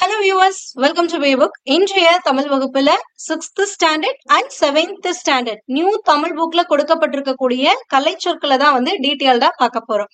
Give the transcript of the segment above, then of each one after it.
Hello viewers, welcome to Book. இன்றைய தமிழ் வகுப்புல 6th standard and 7th standard new Tamil புக்ல கொடுக்கப்பட்டிருக்கக்கூடிய கலைச்சொற்களை தான் வந்து டீடைல்டா பார்க்க போறோம்.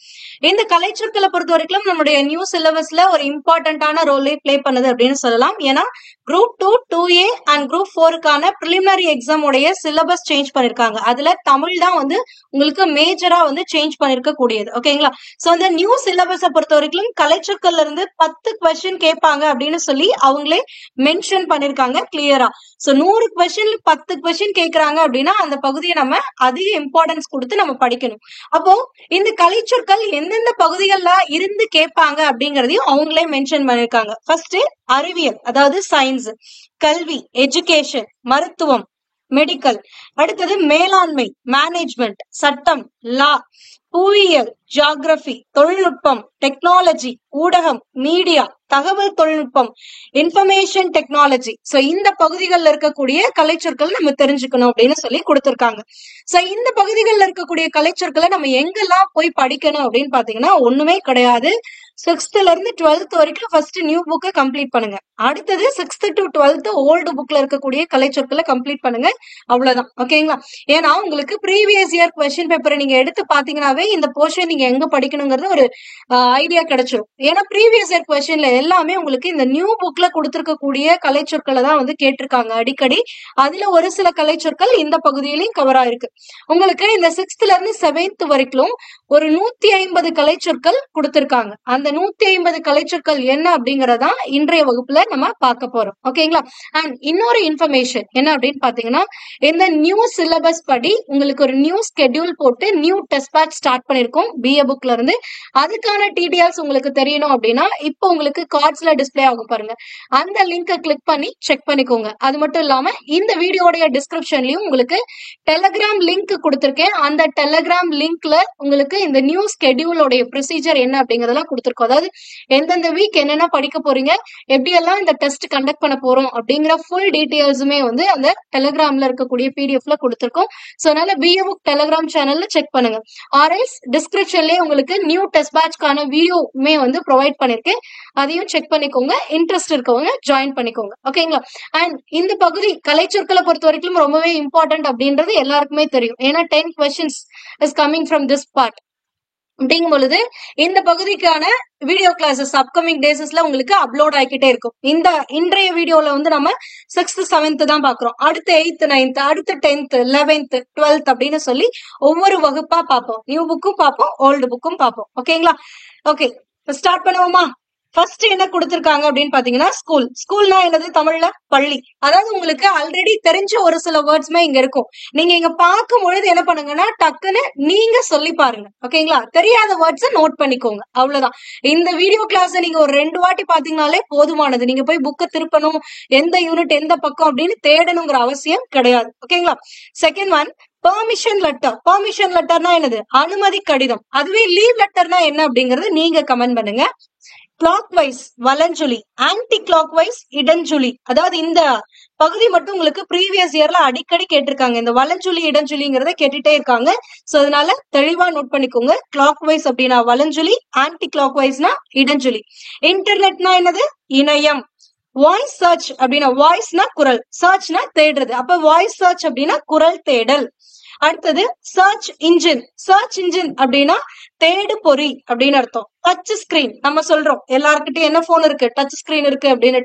இந்த கலைச்சொற்களை பொறுத்த வரைக்கும் நம்மளுடைய நியூ சிலபஸ்ல ஒரு இம்பார்ட்டன்டான ரோலை பிளே பண்ணுது அப்படின்னு சொல்லலாம். ஏன்னா குரூப் 2, 2A அண்ட் குரூப் 4க்கான பிரிலிமினரி எக்ஸாம் உடைய சிலபஸ் சேஞ்ச் பண்ணிருக்காங்க. அதுல தமிழ் தான் வந்து உங்களுக்கு மேஜரா வந்து சேஞ்ச் பண்ணிருக்க கூடியது. ஓகேங்களா? சோ அந்த நியூ சிலபஸை பொறுத்த வரைக்கும் கலைச்சொற்கள்ல இருந்து 10 கொஸ்டின் கேட்பாங்க அப்படின்னு சொல்லி அவங்களே மென்ஷன் பண்ணிருக்காங்க கிளியரா. சோ 100 கொஸ்டின் 10 கொஸ்டின் கேக்குறாங்க அப்படின்னா அந்த பகுதியை நம்ம அதிக இம்பார்ட்டன்ஸ் கொடுத்து நம்ம படிக்கணும். அப்போ இந்த கலைச்சொற்கள் எந்தெந்த பகுதிகள்ல இருந்து கேட்பாங்க அப்படிங்கறதையும் அவங்களே மென்ஷன் பண்ணிருக்காங்க. ஃபர்ஸ்ட் அறிவியல், அதாவது சயின்ஸ், கல்வி, எஜுகேஷன், மருத்துவம், மெடிக்கல், அடுத்தது மேலாண்மை, மேனேஜ்மெண்ட், சட்டம், லா, புவியியல், ஜியாகிரபி, தொழில்நுட்பம், டெக்னாலஜி, ஊடகம், மீடியா, தகவல் தொழில்நுட்பம், இன்ஃபர்மேஷன் டெக்னாலஜி. சோ இந்த பகுதிகளில் இருக்கக்கூடிய கலைச்சொற்கள் நம்ம தெரிஞ்சுக்கணும் அப்படின்னு சொல்லி கொடுத்திருக்காங்க. சோ இந்த பகுதிகளில் இருக்கக்கூடிய கலைச்சொற்களை நம்ம எங்கெல்லாம் போய் படிக்கணும் அப்படின்னு பாத்தீங்கன்னா ஒண்ணுமே கிடையாது. 6th இருந்து 12th வரைக்கும் ஃபர்ஸ்ட் நியூ புக்கை கம்ப்ளீட் பண்ணுங்க. அடுத்தது 6th to 12th ஓல்டு புக்ல இருக்கக்கூடிய கலைச்சொற்களை கம்ப்ளீட் பண்ணுங்க. அவ்வளவுதான். ஓகேங்களா? ஏன்னா உங்களுக்கு ப்ரீவியஸ் இயர் கொஸ்டின் பேப்பரை நீங்க எடுத்து பாத்தீங்கன்னாவே இந்த போர்ஷன் நீங்க எங்க படிக்கணுங்கிறது ஒரு ஐடியா கிடைச்சிடும். ஏன்னா ப்ரீவியஸ் இயர் கொஸ்டின்ல எல்லாமே உங்களுக்கு இந்த நியூ புக்ல கொடுத்திருக்கக்கூடிய கலைச்சொற்களை தான் வந்து கேட்டிருக்காங்க அடிக்கடி. அதுல ஒரு சில கலைச்சொற்கள் இந்த பகுதியிலையும் கவர் ஆயிருக்கு. உங்களுக்கு இந்த 6th இருந்து 7th வரைக்கும் ஒரு 150 கலைச்சொற்கள் கொடுத்திருக்காங்க. அந்த 150 கலைச்சொற்கள் என்ன அப்படிங்கறதான் இன்றைய வகுப்புல நம்ம பார்க்க போறோம். ஓகேங்களா? அண்ட் இன்னொரு இன்ஃபர்மேஷன் என்ன அப்படின்னு பாத்தீங்கன்னா, இந்த நியூ சிலபஸ் படி உங்களுக்கு ஒரு நியூ ஸ்கெடியூல் போட்டு நியூ டெஸ்ட் பேட்ச் ஸ்டார்ட் பண்ணிருக்கோம் BA புக்ல இருந்து. அதுக்கான டீடைல்ஸ் உங்களுக்கு தெரியணும் அப்படின்னா இப்போ உங்களுக்கு கார்ட்ஸ்ல டிஸ்பிளே ஆகும் பாருங்க, அந்த லிங்கை கிளிக் பண்ணி செக் பண்ணிக்கோங்க. அது மட்டும் இல்லாம இந்த வீடியோடைய டிஸ்கிரிப்ஷன்லயும் உங்களுக்கு டெலிகிராம் லிங்க் கொடுத்திருக்கேன். அந்த டெலிகிராம் லிங்க்ல உங்களுக்கு இந்த நியூ ஸ்கெடியூலோடைய ப்ரொசீஜர் என்ன அப்படிங்கறதெல்லாம் கொடுத்திருக்கோம். அதாவது எந்தெந்த வீக் என்னென்ன படிக்க போறீங்க, எப்படி எல்லாம் இந்த டெஸ்ட் கண்டக்ட் பண்ண போறோம் அப்படிங்கிற ஃபுல் டீடைல்ஸுமே வந்து அந்த டெலிகிராம்ல இருக்கக்கூடிய பிடிஎஃப்ல கொடுத்திருக்கோம். சோ அதனால BA புக் டெலிகிராம் சேனல்ல செக் பண்ணுங்க. ஆர்எல்ஸ் டிஸ்கிரிப்ஷன்லயே உங்களுக்கு நியூ டெஸ்ட் பேட்ச்க்கான வீடியோமே வந்து ப்ரொவைட் பண்ணிருக்கேன். அதையும் செக் பண்ணிக்கோங்க. இன்ட்ரெஸ்ட் இருக்கவங்க ஜாயின் பண்ணிக்கோங்க. ஓகேங்களா? அண்ட் இந்த பகுதி கலைச்சொற்களை பொறுத்த வரைக்கும் ரொம்பவே இம்பார்ட்டன்ட் அப்படின்றது எல்லாருக்குமே தெரியும். ஏன்னா 10 questions is coming from this part. அப்படிங்கும் பொழுது இந்த பகுதிக்கான வீடியோ கிளாஸஸ் அப்கமிங் டேஸ்ல உங்களுக்கு அப்லோட் ஆகிக்கிட்டே இருக்கும். இன்றைய வீடியோல வந்து நம்ம 6th 7th தான் பாக்குறோம். அடுத்து 8th 9th, அடுத்து 10th 11th 12th அப்படின்னு சொல்லி ஒவ்வொரு வகுப்பா பார்ப்போம். நியூ புக்கும் பார்ப்போம், ஓல்டு புக்கும் பார்ப்போம். ஓகேங்களா? ஓகே, ஸ்டார்ட் பண்ணுவோமா? ஃபர்ஸ்ட் என்ன கொடுத்திருக்காங்க அப்படின்னு பாத்தீங்கன்னா ஸ்கூல். ஸ்கூல்னா என்னது? தமிழ்ல பள்ளி. அதாவது உங்களுக்கு ஆல்ரெடி தெரிஞ்ச ஒரு சில வேர்ட்ஸ்மே இங்க இருக்கும். நீங்க இங்க பார்க்கும் பொழுது என்ன பண்ணுங்கன்னா டக்குன்னு நீங்க சொல்லி பாருங்க. ஓகேங்களா? தெரியாத வேர்ட்ஸை நோட் பண்ணிக்கோங்க. அவ்வளவுதான். இந்த வீடியோ கிளாஸ் நீங்க ஒரு 2 வாட்டி பாத்தீங்கன்னாலே போதுமானது. நீங்க போய் புக்கை திருப்பணும், எந்த யூனிட் எந்த பக்கம் அப்படின்னு தேடணுங்கிற அவசியம் கிடையாது. ஓகேங்களா? Second one, permission letter. Permission லெட்டர்னா என்னது? அனுமதி கடிதம். அதுவே லீவ் லெட்டர்னா என்ன அப்படிங்கறது நீங்க கமெண்ட் பண்ணுங்க. கிளாக் வைஸ் வலஞ்சுழி, ஆன்டி கிளாக் வைஸ் இடஞ்சுழி. அதாவது இந்த பகுதி மட்டும் உங்களுக்கு ப்ரீவியஸ் இயர்ல அடிக்கடி கேட்டிருக்காங்க. இந்த வலஞ்சுழி இடஞ்சுழிங்கிறத கேட்டுட்டே இருக்காங்க. சோ அதனால தெளிவா நோட் பண்ணிக்கோங்க. கிளாக் வைஸ் அப்படின்னா வலஞ்சுழி, ஆன்டி கிளாக் வைஸ்னா இடஞ்சுழி. இன்டர்நெட்னா என்னது? இணையம். வாய்ஸ் சர்ச் அப்படின்னா வாய்ஸ்னா குரல், சர்ச்னா தேடுறது. அப்ப வாய்ஸ் சர்ச் அப்படின்னா குரல் தேடல். அடுத்தது சர்ச் இன்ஜின். சர்ச் இன்ஜின் அப்படின்னா தேடு பொறி அப்படின்னு அர்த்தம். டச் ஸ்கிரீன் நம்ம சொல்றோம், எல்லார்கிட்டயும் என்ன போன் இருக்கு, டச் ஸ்கிரீன் இருக்கு அப்படின்னு.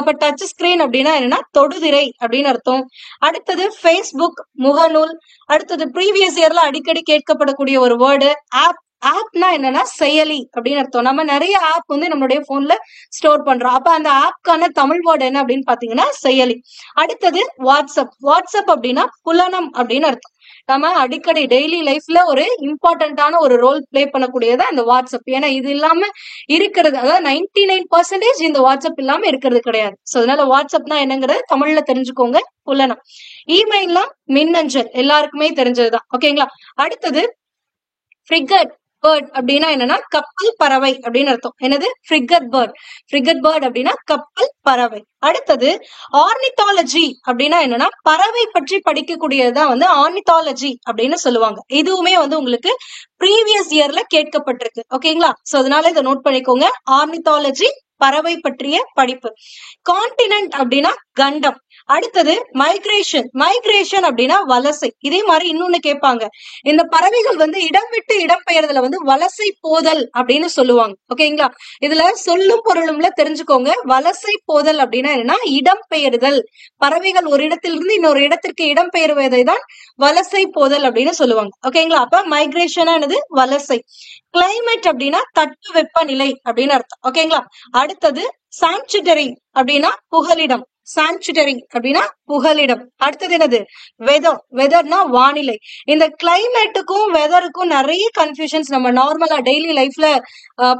அப்ப டச் ஸ்கிரீன் அப்படின்னா என்னன்னா தொடுதிரை அப்படின்னு அர்த்தம். அடுத்தது ஃபேஸ்புக், முகநூல். அடுத்தது ப்ரீவியஸ் இயர்ல அடிக்கடி கேட்கப்படக்கூடிய ஒரு வேர்டு ஆப். ஆப்னா என்னன்னா செயலி அப்படின்னு அர்த்தம். நம்ம நிறைய ஆப் வந்து நம்மளுடைய போன்ல ஸ்டோர் பண்றோம். அப்ப அந்த ஆப்கான தமிழ் வேர்டு என்ன அப்படின்னு பாத்தீங்கன்னா செயலி. அடுத்தது வாட்ஸ்அப். வாட்ஸ்அப் அப்படின்னா புலனம் அப்படின்னு அர்த்தம். நம்ம அடிக்கடி டெய்லி லைஃப்ல ஒரு இம்பார்ட்டன்டான ஒரு ரோல் பிளே பண்ணக்கூடியது அந்த வாட்ஸ்அப். ஏன்னா இது இல்லாம இருக்கிறது, அதாவது 99% இந்த வாட்ஸ்அப் இல்லாம இருக்கிறது கிடையாது. சோ அதனால வாட்ஸ்அப்னா என்னங்கிறது தமிழ்ல தெரிஞ்சுக்கோங்க. புலனம். இமெயில்லாம் மின்னஞ்சல், எல்லாருக்குமே தெரிஞ்சதுதான். ஓகேங்களா? அடுத்தது ஃப்ரிகட் பேர்ட் அப்படின்னா என்னன்னா கப்பல் பறவை அப்படின்னு அர்த்தம். என்னது? ஃப்ரிகட் பேர்ட். ஃப்ரிகட் பேர்ட் அப்படின்னா கப்பல் பறவை. அடுத்தது ஆர்னித்தாலஜி அப்படின்னா என்னன்னா பறவை பற்றி படிக்கக்கூடியதுதான் வந்து ஆர்னித்தாலஜி அப்படின்னு சொல்லுவாங்க. இதுவுமே வந்து உங்களுக்கு ப்ரீவியஸ் இயர்ல கேட்கப்பட்டிருக்கு. ஓகேங்களா? சோ அதனால இதை நோட் பண்ணிக்கோங்க. ஆர்னித்தாலஜி பறவை பற்றிய படிப்பு. கான்டினென்ட் அப்படின்னா கண்டம். அடுத்தது மைக்ரேஷன். மைக்ரேஷன் அப்படின்னா வலசை. இதே மாதிரி இன்னொன்னு கேட்பாங்க, இந்த பறவைகள் வந்து இடம் விட்டு இடம் பெயர்தல வந்து வலசை போதல் அப்படின்னு சொல்லுவாங்க. ஓகேங்களா, இதுல சொல்லும் பொருளும்ல தெரிஞ்சுக்கோங்க. வலசை போதல் அப்படின்னா என்னன்னா இடம் பெயர்தல். பறவைகள் ஒரு இடத்திலிருந்து இன்னொரு இடத்திற்கு இடம் பெயர்வதை தான் வலசை போதல் அப்படின்னு சொல்லுவாங்க. ஓகேங்களா, அப்ப மைக்ரேஷனா என்னது வலசை. கிளைமேட் அப்படின்னா தட்ப வெப்பநிலை அப்படின்னு அர்த்தம். ஓகேங்களா, அடுத்தது சான்ச்சுட்டரி அப்படின்னா புகலிடம். சான்ச்சுட்டரி அப்படின்னா புகலிடம். அடுத்தது என்னது வெதர். வெதர்னா வானிலை. இந்த கிளைமேட்டுக்கும் வெதருக்கும் நிறைய கன்ஃபியூஷன்ஸ் நம்ம நார்மலா டெய்லி லைஃப்ல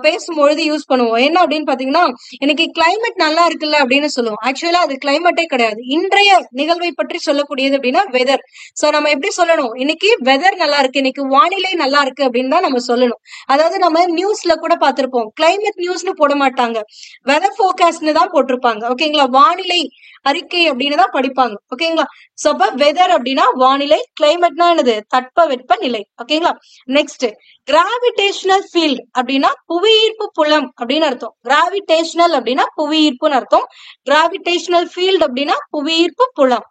பேசும்பொழுது யூஸ் பண்ணுவோம். என்ன அப்படின்னு பாத்தீங்கன்னா, இன்னைக்கு கிளைமேட் நல்லா இருக்குல்ல அப்படின்னு சொல்லுவோம். ஆக்சுவலா அது கிளைமேட்டே கிடையாது. இன்றைய நிகழ்வை பற்றி சொல்லக்கூடியது அப்படின்னா வெதர். சோ நம்ம எப்படி சொல்லணும், இன்னைக்கு வெதர் நல்லா இருக்கு, இன்னைக்கு வானிலை நல்லா இருக்கு அப்படின்னு தான் நம்ம சொல்லணும். அதாவது நம்ம நியூஸ்ல கூட பார்த்திருப்போம், கிளைமேட் நியூஸ்னு போட மாட்டாங்க, வெதர் ஃபோர்காஸ்ட்னு தான் போட்டிருப்பாங்க. ஓகேங்களா, வானிலை அறிக்கை அப்படின்னு தான் படிப்பாங்க. ஓகேங்களா, சோ அப்ப வெதர் அப்படின்னா வானிலை, கிளைமேட்னா என்னது தட்ப வெப்ப நிலை. ஓகேங்களா, நெக்ஸ்ட் கிராவிடேஷனல் ஃபீல்ட் அப்படின்னா புவியீர்ப்பு புலம் அப்படின்னு அர்த்தம். கிராவிடேஷனல் அப்படின்னா புவியீர்ப்புன்னு அர்த்தம். கிராவிடேஷனல் ஃபீல்ட் அப்படின்னா புவியீர்ப்பு புலம்.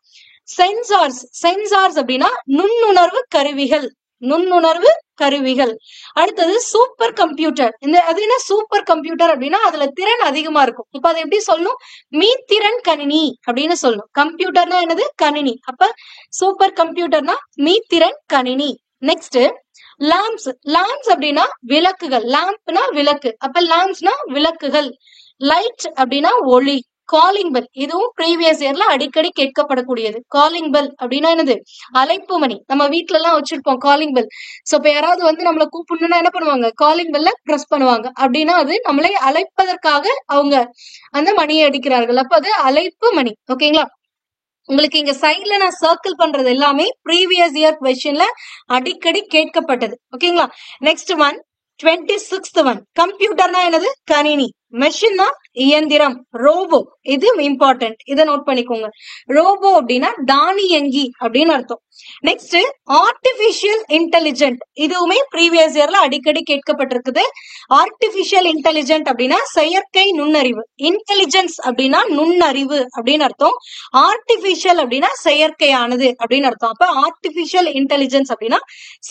சென்சார்ஸ். சென்சார்ஸ் அப்படின்னா நுண்ணுணர்வு கருவிகள். நுண்ணுணர்வு கருவிகள். அடுத்தது சூப்பர் கம்ப்யூட்டர். இந்த அது என்ன சூப்பர் கம்ப்யூட்டர் அப்படின்னா அதுல திறன் அதிகமா இருக்கும். இப்ப அதை எப்படி சொல்லணும், மீத்திறன் கணினி அப்படின்னு சொல்லணும். கம்ப்யூட்டர்னா என்னது கணினி, அப்ப சூப்பர் கம்ப்யூட்டர்னா மீத்திறன் கணினி. Next Lamb's. லாம்ப்ஸ் அப்படின்னா விளக்குகள். லாம்ப்னா விளக்கு, அப்ப லாம்ப்ஸ்னா விளக்குகள். லைட் அப்படின்னா ஒளி. காலிங் பெல், இதுவும் ப்ரீவியஸ் இயர்ல அடிக்கடி கேட்கப்படக்கூடியது. காலிங் பெல் அப்படின்னா என்னது அழைப்பு மணி. நம்ம வீட்டுல எல்லாம் வச்சிருப்போம் காலிங் பெல். சோ இப்ப யாராவது வந்து நம்மளை கூப்பிடணும்னா என்ன பண்ணுவாங்க, காலிங் பெல்ல பிரஸ் பண்ணுவாங்க. அப்படின்னா அது நம்மளை அழைப்பதற்காக அவங்க அந்த மணியை அடிக்கிறார்கள், அப்ப அது அழைப்பு மணி. ஓகேங்களா, உங்களுக்கு இங்க சைட்ல நான் சர்க்கிள் பண்றது எல்லாமே ப்ரீவியஸ் இயர் கொஸ்டின்ல அடிக்கடி கேட்கப்பட்டது. ஓகேங்களா, நெக்ஸ்ட் ஒன் 26th ஒன். கம்ப்யூட்டர்னா என்னது கணினி. மெஷின்னா இயந்திரம். ரோபோ, இது இம்பார்ட்டன்ட், இதை நோட் பண்ணிக்கோங்க. ரோபோ அப்படின்னா தானியங்கி அப்படின்னு அர்த்தம். Next artificial intelligent. இதுவுமே ப்ரீவியஸ் இயர்ல அடிக்கடி கேட்கப்பட்டிருக்குது. ஆர்டிபிஷியல் இன்டெலிஜென்ட் அப்படின்னா செயற்கை நுண்ணறிவு. இன்டெலிஜென்ஸ் அப்படின்னா நுண்ணறிவு அப்படின்னு அர்த்தம். ஆர்டிபிஷியல் அப்படின்னா செயற்கையானது அப்படின்னு அர்த்தம். அப்ப ஆர்டிபிஷியல் இன்டெலிஜென்ஸ் அப்படின்னா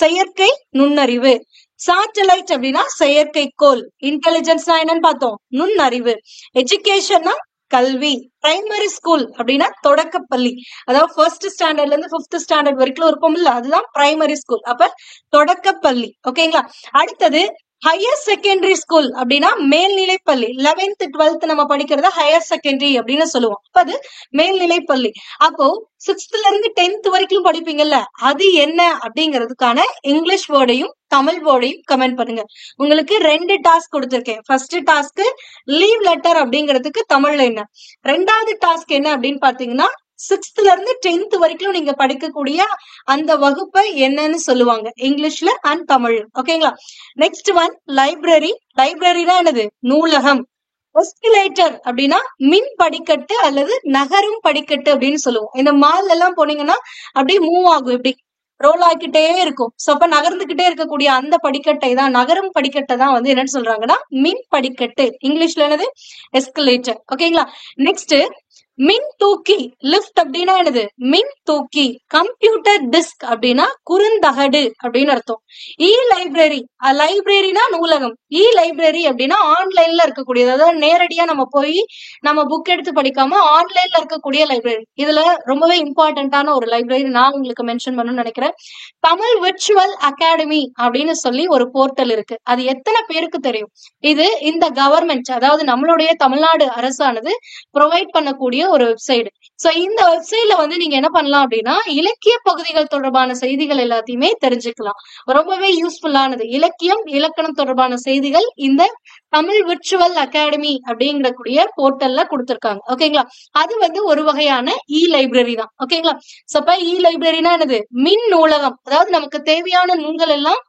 செயற்கை நுண்ணறிவு. சாட்டலைட் அப்படின்னா செயற்கைக்கோள். இன்டெலிஜென்ஸ்னா என்னன்னு பார்த்தோம், நுண்ணறிவு. எஜுகேஷன்னா கல்வி. பிரைமரி ஸ்கூல் அப்படின்னா தொடக்கப்பள்ளி. அதாவது ஃபர்ஸ்ட் ஸ்டாண்டர்ட்ல இருந்து 5th ஸ்டாண்டர்ட் வரைக்கும் இருப்போம்ல, அதுதான் பிரைமரி ஸ்கூல், அப்ப தொடக்கப்பள்ளி. ஓகேங்களா, அடுத்தது ஹையர் செகண்டரி ஸ்கூல் அப்படின்னா மேல்நிலை பள்ளி. 11th 12th நம்ம படிக்கிறத ஹையர் செகண்டரி அப்படின்னு சொல்லுவோம், அப்ப அது மேல்நிலை பள்ளி. அப்போ 6th இருந்து 10th வரைக்கும் படிப்பீங்கல்ல, அது என்ன அப்படிங்கிறதுக்கான இங்கிலீஷ் வேர்டையும் தமிழ் வேர்டையும் கமெண்ட் பண்ணுங்க. உங்களுக்கு 2 டாஸ்க் கொடுத்திருக்கேன். ஃபர்ஸ்ட் டாஸ்க் லீவ் லெட்டர் அப்படிங்கிறதுக்கு தமிழ்ல என்ன, ரெண்டாவது டாஸ்க் என்ன அப்படின்னு பாத்தீங்கன்னா 6th இருந்து 10th வரைக்கும் நீங்க படிக்கக்கூடிய அந்த வகுப்பை என்னன்னு சொல்லுவாங்க இங்கிலீஷ்ல அண்ட் தமிழ். ஓகேங்களா, நெக்ஸ்ட் ஒன் லைப்ரரி. லைப்ரரினா என்னது நூலகம். எஸ்கலேட்டர் அப்படின்னா மின் படிக்கட்டு அல்லது நகரும் படிக்கட்டு அப்படின்னு சொல்லுவோம். இந்த மால் எல்லாம் போனீங்கன்னா அப்படியே மூவ் ஆகும், இப்படி ரோல் ஆகிக்கிட்டே இருக்கும். சோ அப்ப நகர்ந்துகிட்டே இருக்கக்கூடிய அந்த படிக்கட்டை தான், நகரும் படிக்கட்டை தான் வந்து என்னன்னு சொல்றாங்கன்னா மின் படிக்கட்டு. இங்கிலீஷ்ல என்னது எஸ்கலேட்டர். ஓகேங்களா, நெக்ஸ்ட் மின் தூக்கி. லிஃப்ட் அப்படின்னா என்னது மின் தூக்கி. கம்ப்யூட்டர் டிஸ்க் அப்படின்னா குறுந்தகடு அப்படின்னு அர்த்தம். இ லைப்ரரி. லைப்ரரினா நூலகம். இ லைப்ரரி அப்படின்னா ஆன்லைன்ல இருக்கக்கூடியது, அதாவது நேரடியா நம்ம போய் நம்ம புக் எடுத்து படிக்காம ஆன்லைன்ல இருக்கக்கூடிய லைப்ரரி. இதுல ரொம்பவே இம்பார்ட்டன்டான ஒரு லைப்ரரி நான் உங்களுக்கு மென்ஷன் பண்ணணும்னு நினைக்கிறேன். தமிழ் விர்ச்சுவல் அகாடமி அப்படின்னு சொல்லி ஒரு போர்ட்டல் இருக்கு. அது எத்தனை பேருக்கு தெரியும்? இது இந்த கவர்மெண்ட், அதாவது நம்மளுடைய தமிழ்நாடு அரசானது ப்ரொவைட் பண்ணக்கூடிய ஒரு வெப்சைட். சோ இந்த வெப்சைட்ல வந்து நீங்க என்ன பண்ணலாம் அப்படின்னா இலக்கிய பகுதிகள் தொடர்பான செய்திகள் எல்லாத்தையுமே தெரிஞ்சுக்கலாம். ரொம்பவே யூஸ்ஃபுல்லானது. இலக்கியம் இலக்கணம் தொடர்பான செய்திகள் இந்த தமிழ் விர்ச்சுவல் அகாடமி அப்படிங்கக்கூடிய போர்ட்டல்ல கொடுத்திருக்காங்க. ஓகேங்களா, அது வந்து ஒரு வகையான இ லைப்ரரி தான். ஓகேங்களா, சோ அப்ப இ லைப்ரரினா என்னது மின் நூலகம். அதாவது நமக்கு தேவையான நூல்கள் எல்லாம்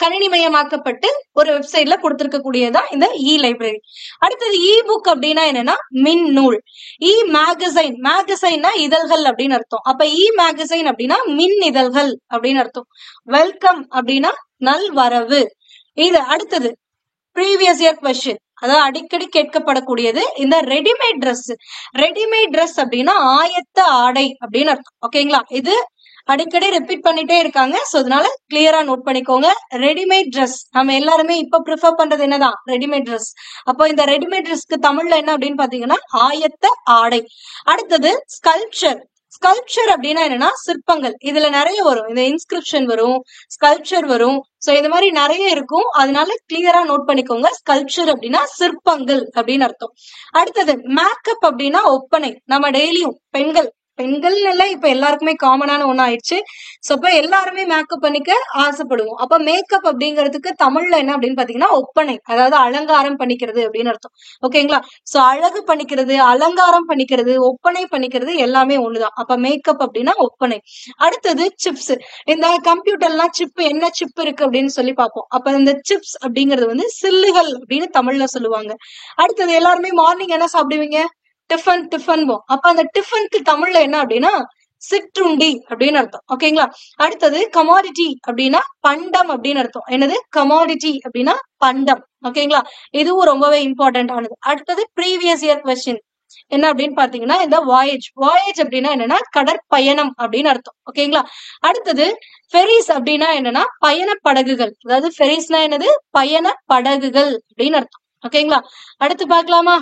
கணினிமயமாக்கப்பட்டு ஒரு வெப்சைட்ல கொடுத்திருக்கக்கூடியதான் இந்த இ லைப்ரரி. அடுத்தது இ புக் அப்படின்னா என்னன்னா மின் நூல். இ மேகசைன். மேகசைன்னா இதழ்கள் அப்படின்னு அர்த்தம். அப்ப இ மேகசைன் அப்படின்னா மின் இதழ்கள் அப்படின்னு அர்த்தம். வெல்கம் அப்படின்னா நல்வரவு. இது அடுத்தது ப்ரீவியஸ் இயர் கொஸ்டின். அதாவது அடிக்கடி கேட்கப்படக்கூடியது இந்த ரெடிமேட் ட்ரெஸ். ரெடிமேட் ட்ரெஸ் அப்படின்னா ஆயத்த ஆடை அப்படின்னு அர்த்தம். ஓகேங்களா, இது அடிக்கடி ரிப்பீட் பண்ணிட்டே இருக்காங்க. சோ அதனால கிளியரா நோட் பண்ணிக்கோங்க. ரெடிமேட் ட்ரெஸ் நம்ம எல்லாருமே இப்ப ப்ரிஃபர் பண்றது என்னதான், ரெடிமேட் ட்ரெஸ். அப்போ இந்த ரெடிமேட் ட்ரெஸ்க்கு தமிழ்ல என்ன அப்படின்னு பாத்தீங்கன்னா ஆயத்த ஆடை. அடுத்தது ஸ்கல்ப்சர். ஸ்கல்ப்சர் அப்படின்னா என்னன்னா சிற்பங்கள். இதுல நிறைய வரும், இந்த இன்ஸ்கிரிப்ஷன் வரும், ஸ்கல்ப்சர் வரும். சோ இந்த மாதிரி நிறைய இருக்கும், அதனால கிளியரா நோட் பண்ணிக்கோங்க. ஸ்கல்ப்சர் அப்படின்னா சிற்பங்கள் அப்படின்னு அர்த்தம். அடுத்தது மேக்கப் அப்படின்னா ஒப்பனை. நம்ம டெய்லியும் பெண்கள் எல்லாம் இப்ப எல்லாருக்குமே காமனான ஒண்ணு ஆயிடுச்சு. சோ அப்ப எல்லாருமே மேக்கப் பண்ணிக்க ஆசைப்படுவோம். அப்ப மேக்கப் அப்படிங்கிறதுக்கு தமிழ்ல என்ன அப்படின்னு பாத்தீங்கன்னா ஒப்பனை, அதாவது அலங்காரம் பண்ணிக்கிறது அப்படின்னு அர்த்தம். ஓகேங்களா, சோ அழகு பண்ணிக்கிறது, அலங்காரம் பண்ணிக்கிறது, ஒப்பனை பண்ணிக்கிறது எல்லாமே ஒண்ணுதான். அப்ப மேக்கப் அப்படின்னா ஒப்பனை. அடுத்தது சிப்ஸ். இந்த கம்ப்யூட்டர்லாம் சிப், என்ன சிப் இருக்கு அப்படின்னு சொல்லி பார்ப்போம். அப்ப இந்த சிப்ஸ் அப்படிங்கிறது வந்து சில்லுகள் அப்படின்னு தமிழ்ல சொல்லுவாங்க. அடுத்தது எல்லாருமே மார்னிங் என்ன சாப்பிடுவீங்க, டிஃபன். அப்ப அந்த டிஃபனுக்கு தமிழ்ல என்ன அப்படின்னா சிற்றுண்டி அப்படின்னு அர்த்தம். ஓகேங்களா, அடுத்தது கமாடிட்டி அப்படின்னா பண்டம் அப்படின்னு அர்த்தம். என்னது, கமாடிட்டி அப்படின்னா பண்டம். ஓகேங்களா, இதுவும் ரொம்பவே இம்பார்ட்டன்ட் ஆனது. அடுத்தது ப்ரீவியஸ் இயர் கொஸ்டின் என்ன அப்படின்னு பாத்தீங்கன்னா இந்த வாயேஜ். வாயேஜ் அப்படின்னா என்னன்னா கடற்பயணம் அப்படின்னு அர்த்தம். ஓகேங்களா, அடுத்தது ஃபெரிஸ் அப்படின்னா என்னன்னா பயண படகுகள். அதாவது ஃபெரிஸ்னா என்னது, பயண படகுகள் அப்படின்னு அர்த்தம். ஓகேங்களா, அடுத்து பார்க்கலாமா,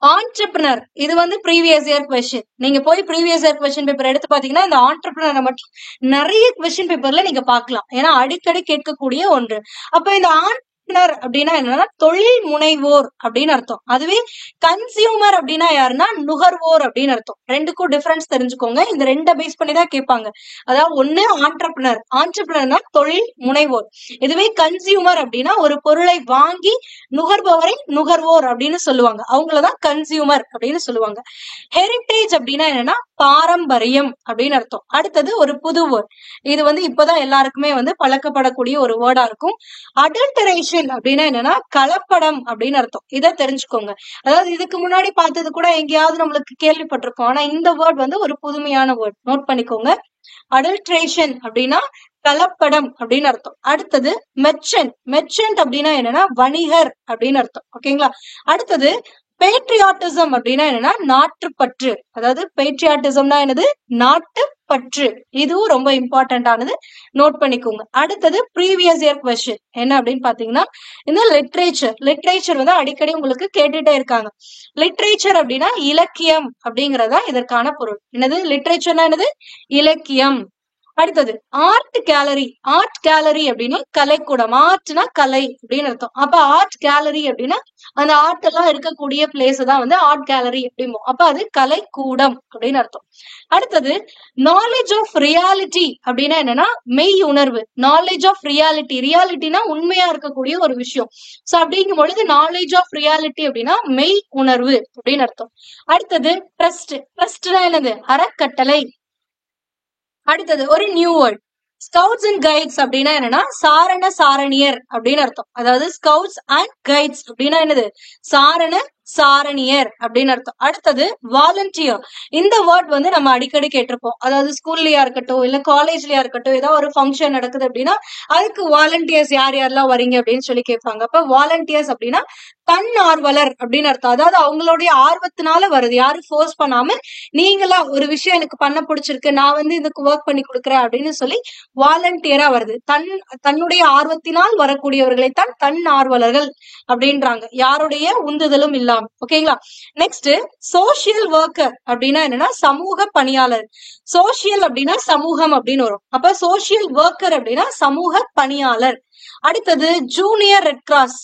ஆண்டர்பிரினர். இது வந்து ப்ரீவியஸ் இயர் கொஸ்டின். நீங்க போய் ப்ரீவியஸ் இயர் கொஸ்டின் பேப்பர் எடுத்து பாத்தீங்கன்னா இந்த ஆண்டர்பிரினரை மட்டும் நிறைய கொஸ்டின் பேப்பர்ல நீங்க பார்க்கலாம், ஏன்னா அடிக்கடி கேட்கக்கூடிய ஒன்று. அப்ப இந்த ஆண்டர்பிரினர் அப்படின்னா என்னன்னா தொழில் முனைவோர் அப்படின்னு அர்த்தம். அதுவே கன்சியூமர் அப்படின்னா யாருன்னா நுகர்வோர் அப்படின்னு அர்த்தம். ரெண்டுக்கும் டிஃபரன்ஸ் தெரிஞ்சுக்கோங்க, இந்த ரெண்டை பேஸ் பண்ணி தான் கேட்பாங்க. அதாவது ஒண்ணு ஆண்டர்பிரினர், ஆண்டர்பிரினர்னா தொழில் முனைவோர். இதுவே கன்சியூமர் அப்படின்னா ஒரு பொருளை வாங்கி நுகர்பவரை நுகர்வோர் அப்படின்னு சொல்லுவாங்க, அவங்களதான் கன்சியூமர் அப்படின்னு சொல்லுவாங்க. ஹெரிட்டேஜ் அப்படின்னா என்னன்னா பாரம்பரியம் அப்படின்னு அர்த்தம். அடுத்தது ஒரு புது வேர்ட், இது வந்து இப்பதான் எல்லாருக்குமே வந்து பழக்கப்படக்கூடிய ஒரு வேர்டா இருக்கும். அடல்டரேஷன் அப்படின்னா என்னன்னா கலப்படம் அப்படின்னு அர்த்தம். இதை தெரிஞ்சுக்கோங்க. அதாவது இதுக்கு முன்னாடி பார்த்தது கூட எங்கேயாவது நம்மளுக்கு கேள்விப்பட்டிருக்கோம், ஆனா இந்த வேர்ட் வந்து ஒரு புதுமையான வேர்ட், நோட் பண்ணிக்கோங்க. அடல்ட்ரேஷன் அப்படின்னா கலப்படம் அப்படின்னு அர்த்தம். அடுத்தது மெர்ச்சன்ட். மெர்ச்சன்ட் அப்படின்னா என்னன்னா வணிகர் அப்படின்னு அர்த்தம். ஓகேங்களா, அடுத்தது பேட்ரியாட்டிசம் அப்படின்னா என்னன்னா நாட்டுப்பற்று. அதாவது பேட்ரியாட்டிசம்னா என்னது, நாட்டுப்பற்று. இதுவும் ரொம்ப இம்பார்ட்டன்ட் ஆனது, நோட் பண்ணிக்கோங்க. அடுத்தது ப்ரீவியஸ் இயர் கொஸ்டின் என்ன அப்படின்னு பாத்தீங்கன்னா இந்த லிட்ரேச்சர். லிட்ரேச்சர் வந்து அடிக்கடி உங்களுக்கு கேட்டுட்டே இருக்காங்க. லிட்ரேச்சர் அப்படின்னா இலக்கியம் அப்படிங்கறதா இதற்கான பொருள். என்னது, லிட்ரேச்சர்னா என்னது, இலக்கியம். அடுத்தது ஆர்ட் கேலரி. ஆர்ட் கேலரி அப்படின்னா கலைக்கூடம். ஆர்ட்னா கலை அப்படின்னு அர்த்தம். அப்ப ஆர்ட் கேலரி அப்படின்னா அந்த ஆர்ட் எல்லாம் இருக்கக்கூடிய பிளேஸ் தான் வந்து ஆர்ட் கேலரி அப்படிம்போம். அப்ப அது கலைக்கூடம் அப்படின்னு அர்த்தம். அடுத்தது நாலேஜ் ஆஃப் ரியாலிட்டி அப்படின்னா என்னன்னா மெய் உணர்வு. நாலேஜ் ஆஃப் ரியாலிட்டி, ரியாலிட்டினா உண்மையா இருக்கக்கூடிய ஒரு விஷயம். சோ அப்படிங்கும் பொழுது நாலேஜ் ஆஃப் ரியாலிட்டி அப்படின்னா மெய் உணர்வு அப்படின்னு அர்த்தம். அடுத்தது ட்ரஸ்ட். ட்ரஸ்ட்னா என்னது, அறக்கட்டளை. அடுத்தது ஒரு new word, scouts and guides அப்படின்னா என்னன்னா சாரண சாரணியர் அப்படின்னு அர்த்தம். அதாவது ஸ்கவுட்ஸ் அண்ட் கைட்ஸ் அப்படின்னா என்னது, சாரண சாரணியர் அப்படின்னு அர்த்தம். அடுத்தது வாலண்டியர். இந்த வேர்ட் வந்து நம்ம அடிக்கடி கேட்டிருப்போம். அதாவது ஸ்கூல்லயா இருக்கட்டும் இல்ல காலேஜ்லயா இருக்கட்டும், ஏதாவது ஒரு ஃபங்க்ஷன் நடக்குது அப்படின்னா அதுக்கு வாலண்டியர்ஸ் யார் யாரெல்லாம் வரீங்க அப்படின்னு சொல்லி கேட்பாங்க. அப்ப வாலண்டியர்ஸ் அப்படின்னா தன்னார்வலர் அப்படின்னு அர்த்தம். அதாவது அவங்களுடைய ஆர்வத்தினால வருது, யாரும் ஃபோர்ஸ் பண்ணாம நீங்களா ஒரு விஷயம் எனக்கு பண்ண பிடிச்சிருக்கு, நான் வந்து இதுக்கு ஒர்க் பண்ணி கொடுக்குறேன் அப்படின்னு சொல்லி வாலண்டியரா வருது. தன்னுடைய ஆர்வத்தினால் வரக்கூடியவர்களைத்தான் தன்னார்வலர்கள் அப்படின்றாங்க, யாருடைய உந்துதலும் இல்லாம. ஓகேங்களா, நெக்ஸ்ட் சோசியல் ஒர்க்கர் அப்படின்னா என்னன்னா சமூக பணியாளர். சோசியல் அப்படின்னா சமூகம் அப்படின்னு வரும். அப்ப சோசியல் ஒர்க்கர் அப்படின்னா சமூக பணியாளர். அடுத்தது ஜூனியர் ரெட் கிராஸ்,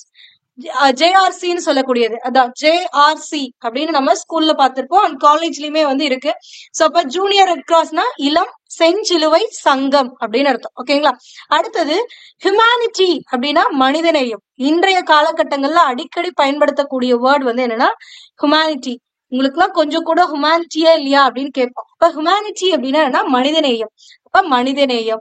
ஜேஆர்சின்னு சொல்லக்கூடியது. அதான் ஜேஆர்சி அப்படின்னு நம்ம ஸ்கூல்ல பார்த்திருப்போம், அண்ட் காலேஜ்லயுமே வந்து இருக்கு. சோ அப்ப ஜூனியர் ரெட் கிராஸ்னா இளம் செஞ்சிலுவை சங்கம் அப்படின்னு அர்த்தம். ஓகேங்களா, அடுத்தது ஹியூமானிட்டி அப்படின்னா மனிதநேயம். இன்றைய காலகட்டங்கள்ல அடிக்கடி பயன்படுத்தக்கூடிய வேர்ட் வந்து என்னன்னா ஹியூமானிட்டி. உங்களுக்கு எல்லாம் கொஞ்சம் கூட ஹியூமானிட்டியே இல்லையா அப்படின்னு கேட்போம். அப்ப ஹியூமானிட்டி அப்படின்னா என்ன, மனிதநேயம். அப்ப மனிதநேயம்.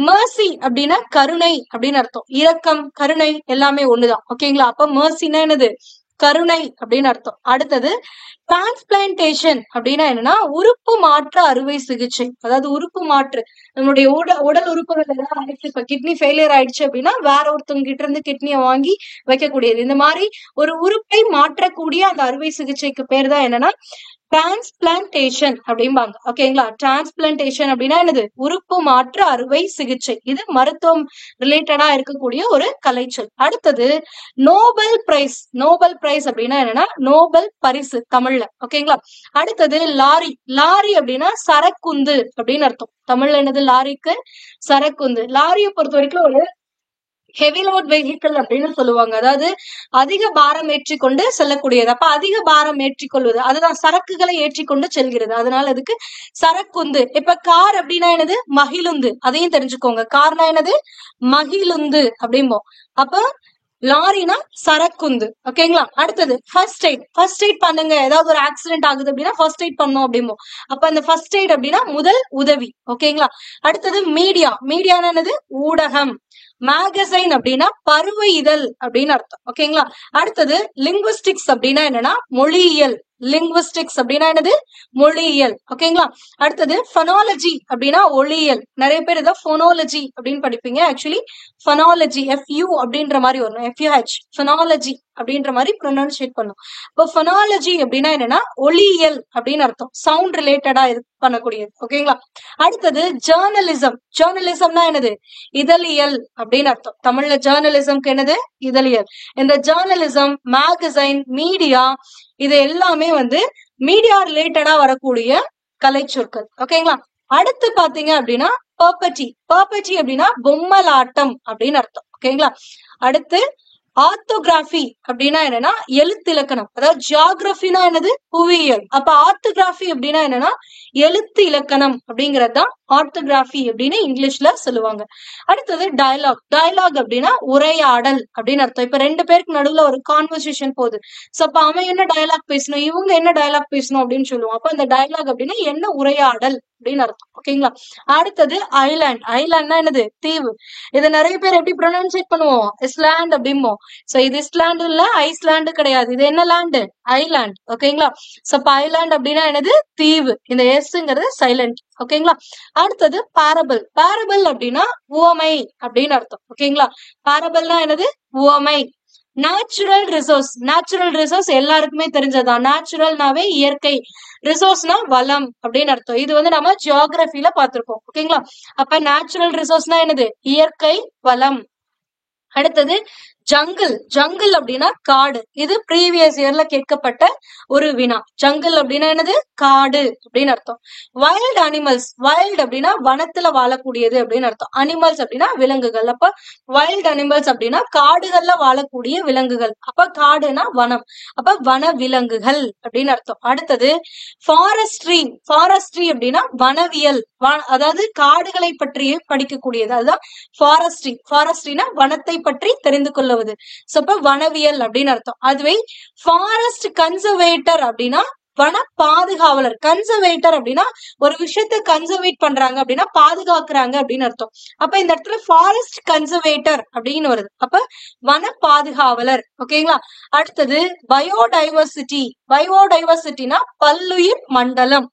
மர்சி அப்படின்னா கருணை அப்படின்னு அர்த்தம். இரக்கம், கருணை எல்லாமே ஒண்ணுதான். ஓகேங்களா, அப்ப மர்சினா என்னது, கருணை அப்படின்னு அர்த்தம். அடுத்தது டிரான்ஸ்பிளான்டேஷன் அப்படின்னா என்னன்னா உறுப்பு மாற்று அறுவை சிகிச்சை. அதாவது உறுப்பு மாற்று, நம்மளுடைய உடல் உறுப்புகள் எல்லாம் ஆயிடுச்சு, இப்ப கிட்னி ஃபெயிலியர் ஆயிடுச்சு அப்படின்னா வேற ஒருத்தவங்க கிட்ட இருந்து கிட்னியை வாங்கி வைக்கக்கூடியது. இந்த மாதிரி ஒரு உறுப்பை மாற்றக்கூடிய அந்த அறுவை சிகிச்சைக்கு பேர் தான் என்னன்னா டிரான்ஸ்பிளான்டேஷன் அப்படிம்பாங்க. ஓகேங்களா? டிரான்ஸ்பிளான்டேஷன் அப்படின்னா என்னது? உறுப்பு மாற்று அறுவை சிகிச்சை. இது மருத்துவம் ரிலேட்டடா இருக்கக்கூடிய ஒரு கலைச்சொல். அடுத்தது நோபல் பிரைஸ். நோபல் பிரைஸ் அப்படின்னா என்னன்னா நோபல் பரிசு தமிழ்ல. ஓகேங்களா? அடுத்தது லாரி. லாரி அப்படின்னா சரக்குந்து அப்படின்னு அர்த்தம். தமிழ்ல என்னது? லாரிக்கு சரக்குந்து. லாரியை பொறுத்த வரைக்கும் ஒரு ஹெவி லோட் வெஹிக்கிள் அப்படின்னு சொல்லுவாங்க. அதாவது அதிக பாரம் ஏற்றிக்கொண்டு செல்லக்கூடியது. அப்ப அதிக பாரம் ஏற்றிக்கொள்வது அதுதான் சரக்குகளை ஏற்றிக்கொண்டு செல்கிறது. அதனால அதுக்கு சரக்குந்து. இப்ப கார் அப்படின்னா என்னது? மகிழுந்து. அதையும் தெரிஞ்சுக்கோங்க. கார்னா என்னது? மகிழுந்து அப்படிம்போம். அப்ப லாரினா சரக்குந்து. ஓகேங்களா? அடுத்தது ஃபர்ஸ்ட் எய்ட். ஃபர்ஸ்ட் எய்ட் பண்ணுங்க, ஏதாவது ஒரு ஆக்சிடென்ட் ஆகுது அப்படின்னா ஃபர்ஸ்ட் எய்ட் பண்ணோம் அப்படிம்போம். அப்ப அந்த ஃபர்ஸ்ட் எய்ட் அப்படின்னா முதல் உதவி. ஓகேங்களா? அடுத்தது மீடியா. மீடியானா என்னது? ஊடகம். மேகசைன் அப்படின்னா பருவ இதழ் அப்படின்னு அர்த்தம். ஓகேங்களா? அடுத்தது லிங்குவிஸ்டிக்ஸ் அப்படின்னா என்னன்னா மொழியியல். லிங்குவிஸ்டிக்ஸ் அப்படின்னா என்னது? மொழியியல். ஓகேங்களா? அடுத்தது ஃபனாலஜி அப்படின்னா ஒளியியல். நிறைய பேர் இதை ஃபோனாலஜி அப்படின்னு படிப்பீங்க. ஆக்சுவலி ஃபனாலஜி FU அப்படின்ற மாதிரி வரும். FUH ஃபனாலஜி அப்படின்ற மாதிரி ப்ரொனன்சியேட் பண்ணும். இப்போ ஃபனாலஜி அப்படின்னா என்னன்னா ஒளியியல் அப்படின்னு அர்த்தம். சவுண்ட் ரிலேட்டடா பண்ணக்கூடியது. ஓகேங்களா? அடுத்தது ஜேர்னலிசம். ஜேர்னலிசம்னா என்னது? இதழியல் அப்படின்னு அர்த்தம். தமிழ்ல ஜேர்னலிசம்க்கு என்னது? இதழியல். இந்த ஜேர்னலிசம், மேகசைன், மீடியா இது எல்லாமே வந்து மீடியா ரிலேட்டடா வரக்கூடிய கலை சொற்கள். ஓகேங்களா? அடுத்து பாத்தீங்க அப்படின்னா பர்பட்டி. பர்பட்டி அப்படின்னா பொம்மலாட்டம் அப்படின்னு அர்த்தம். ஓகேங்களா? அடுத்து ஆர்த்தோகிராஃபி அப்படின்னா என்னன்னா எழுத்து இலக்கணம். அதாவது ஜியாகிரபினா என்னது? புவியியல். அப்ப ஆர்த்தோகிராஃபி அப்படின்னா என்னன்னா எழுத்து இலக்கணம் அப்படிங்கறது தான் ஆர்த்தோகிராஃபி அப்படின்னு இங்கிலீஷ்ல சொல்லுவாங்க. அடுத்தது டயலாக். டயலாக் அப்படின்னா உரையாடல் அப்படின்னு அர்த்தம். இப்ப ரெண்டு பேருக்கு நடுவுல ஒரு கான்வர்சேஷன் போகுது. சோ அப்ப அவன் என்ன டயலாக் பேசணும், இவங்க என்ன டயலாக் பேசணும் அப்படின்னு சொல்லுவோம். அப்ப இந்த டயலாக் அப்படின்னா என்ன உரையாடல் அப்படின்னு அர்த்தம். ஓகேங்களா? அடுத்தது ஐலாண்ட். ஐலாண்ட்னா என்னது? தீவு. இதை நிறைய பேர் எப்படி ப்ரொனன்சியேட் பண்ணுவோம்? இஸ்லாண்ட் அப்படிம்போம். சோ இது இஸ்லாண்டு இல்ல, ஐஸ்லாண்டு கிடையாது. இது என்ன லேண்டு? ஐலாண்ட். ஓகேங்களா? சோ ஐலாண்ட் அப்படின்னா என்னது? தீவு. இந்த எஸ்ங்கிறது சைலண்ட். ஓகேங்களா? அடுத்தது பாரபிள். பாரபிள் அப்படின்னா உவமை அப்படின்னு அர்த்தம். ஓகேங்களா? பாரபிள்னா என்னது? உவமை. Natural resource. நேச்சுரல் ரிசோர்ஸ் எல்லாருக்குமே தெரிஞ்சதுதான். நேச்சுரல்னாவே இயற்கை, ரிசோர்ஸ்னா வளம் அப்படின்னு அர்த்தம். இது வந்து நம்ம ஜியோகிரபில பார்த்திருக்கோம். ஓகேங்களா? அப்ப நேச்சுரல் ரிசோர்ஸ்னா என்னது? இயற்கை வளம். அடுத்தது ஜங்கிள். ஜங்கிள் அப்படின்னா காடு. இது ப்ரீவியஸ் இயர்ல கேட்கப்பட்ட ஒரு வினா. ஜங்கிள் அப்படின்னா என்னது? காடு அப்படின்னு அர்த்தம். Wild animals. வைல்ட் அப்படின்னா வனத்துல வாழக்கூடியது அப்படின்னு அர்த்தம். அனிமல்ஸ் அப்படின்னா விலங்குகள். அப்ப வைல்ட் அனிமல்ஸ் அப்படின்னா காடுகள்ல வாழக்கூடிய விலங்குகள். அப்ப காடுனா வனம். அப்ப வன விலங்குகள் அப்படின்னு அர்த்தம். அடுத்தது ஃபாரஸ்ட்ரி. ஃபாரஸ்ட்ரி அப்படின்னா வனவியல். அதாவது காடுகளை பற்றி படிக்கக்கூடியது. அதுதான் ஃபாரஸ்ட்ரி. ஃபாரஸ்ட்ரினா வனத்தை பற்றி தெரிந்து கொள்ளுவது. சோ அப்ப வனவியல் அப்படின்னு அர்த்தம். அதுவே ஃபாரஸ்ட் கன்சர்வேட்டர் அப்படின்னா வன பாதுகாவலர். கன்சர்வேட்டர் அப்படின்னா ஒரு விஷயத்தை கன்சர்வேட் பண்றாங்க அப்படின்னா பாதுகாக்கிறாங்க அப்படின்னு அர்த்தம். அப்ப இந்த இடத்துல ஃபாரஸ்ட் கன்சர்வேட்டர் அப்படின்னு வருது. அப்ப வன பாதுகாவலர். ஓகேங்களா? அடுத்தது பயோடைவர்சிட்டி. பயோடைவர்சிட்டினா பல்லுயிர் மண்டலம்.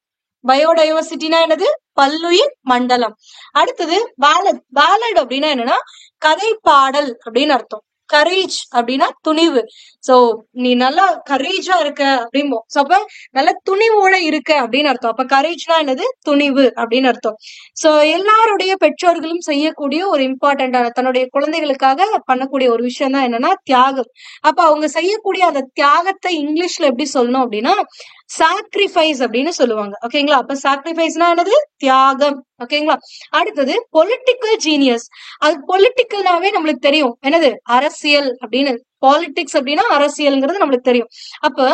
பயோடைவர்சிட்டினா என்னது? பல்லுயிர் மண்டலம். அடுத்தது பேலட். பேலட் அப்படின்னா என்னன்னா கதை பாடல் அப்படின்னு அர்த்தம். கரேஜ் அப்படின்னா துணிவு. சோ நீ நல்லா கரேஜா இருக்க அப்படிம்போம். சோ அப்ப நல்ல துணிவோட இருக்க அப்படின்னு அர்த்தம். அப்ப கரேஜ்னா என்னது? துணிவு அப்படின்னு அர்த்தம். சோ எல்லாருடைய பெற்றோர்களும் செய்யக்கூடிய ஒரு இம்பார்ட்டன்டான தன்னுடைய குழந்தைகளுக்காக பண்ணக்கூடிய ஒரு விஷயம் தான் என்னன்னா தியாகம். அப்ப அவங்க செய்யக்கூடிய அந்த தியாகத்தை இங்கிலீஷ்ல எப்படி சொல்லணும் அப்படின்னா சாக்ரிஃபைஸ் அப்படின்னு சொல்லுவாங்க. ஓகேங்களா? அப்ப சாக்ரிஃபைஸ்னா என்னது? தியாகம். ஓகேங்களா? அடுத்தது பொலிட்டிக்கல் ஜீனியஸ். அது பொலிட்டிக்கல்னாவே நம்மளுக்கு தெரியும் என்னது? அரசியல் அப்படின்னு. பாலிடிக்ஸ் அப்படின்னா அரசியல்ங்கிறது நம்மளுக்கு தெரியும். அப்ப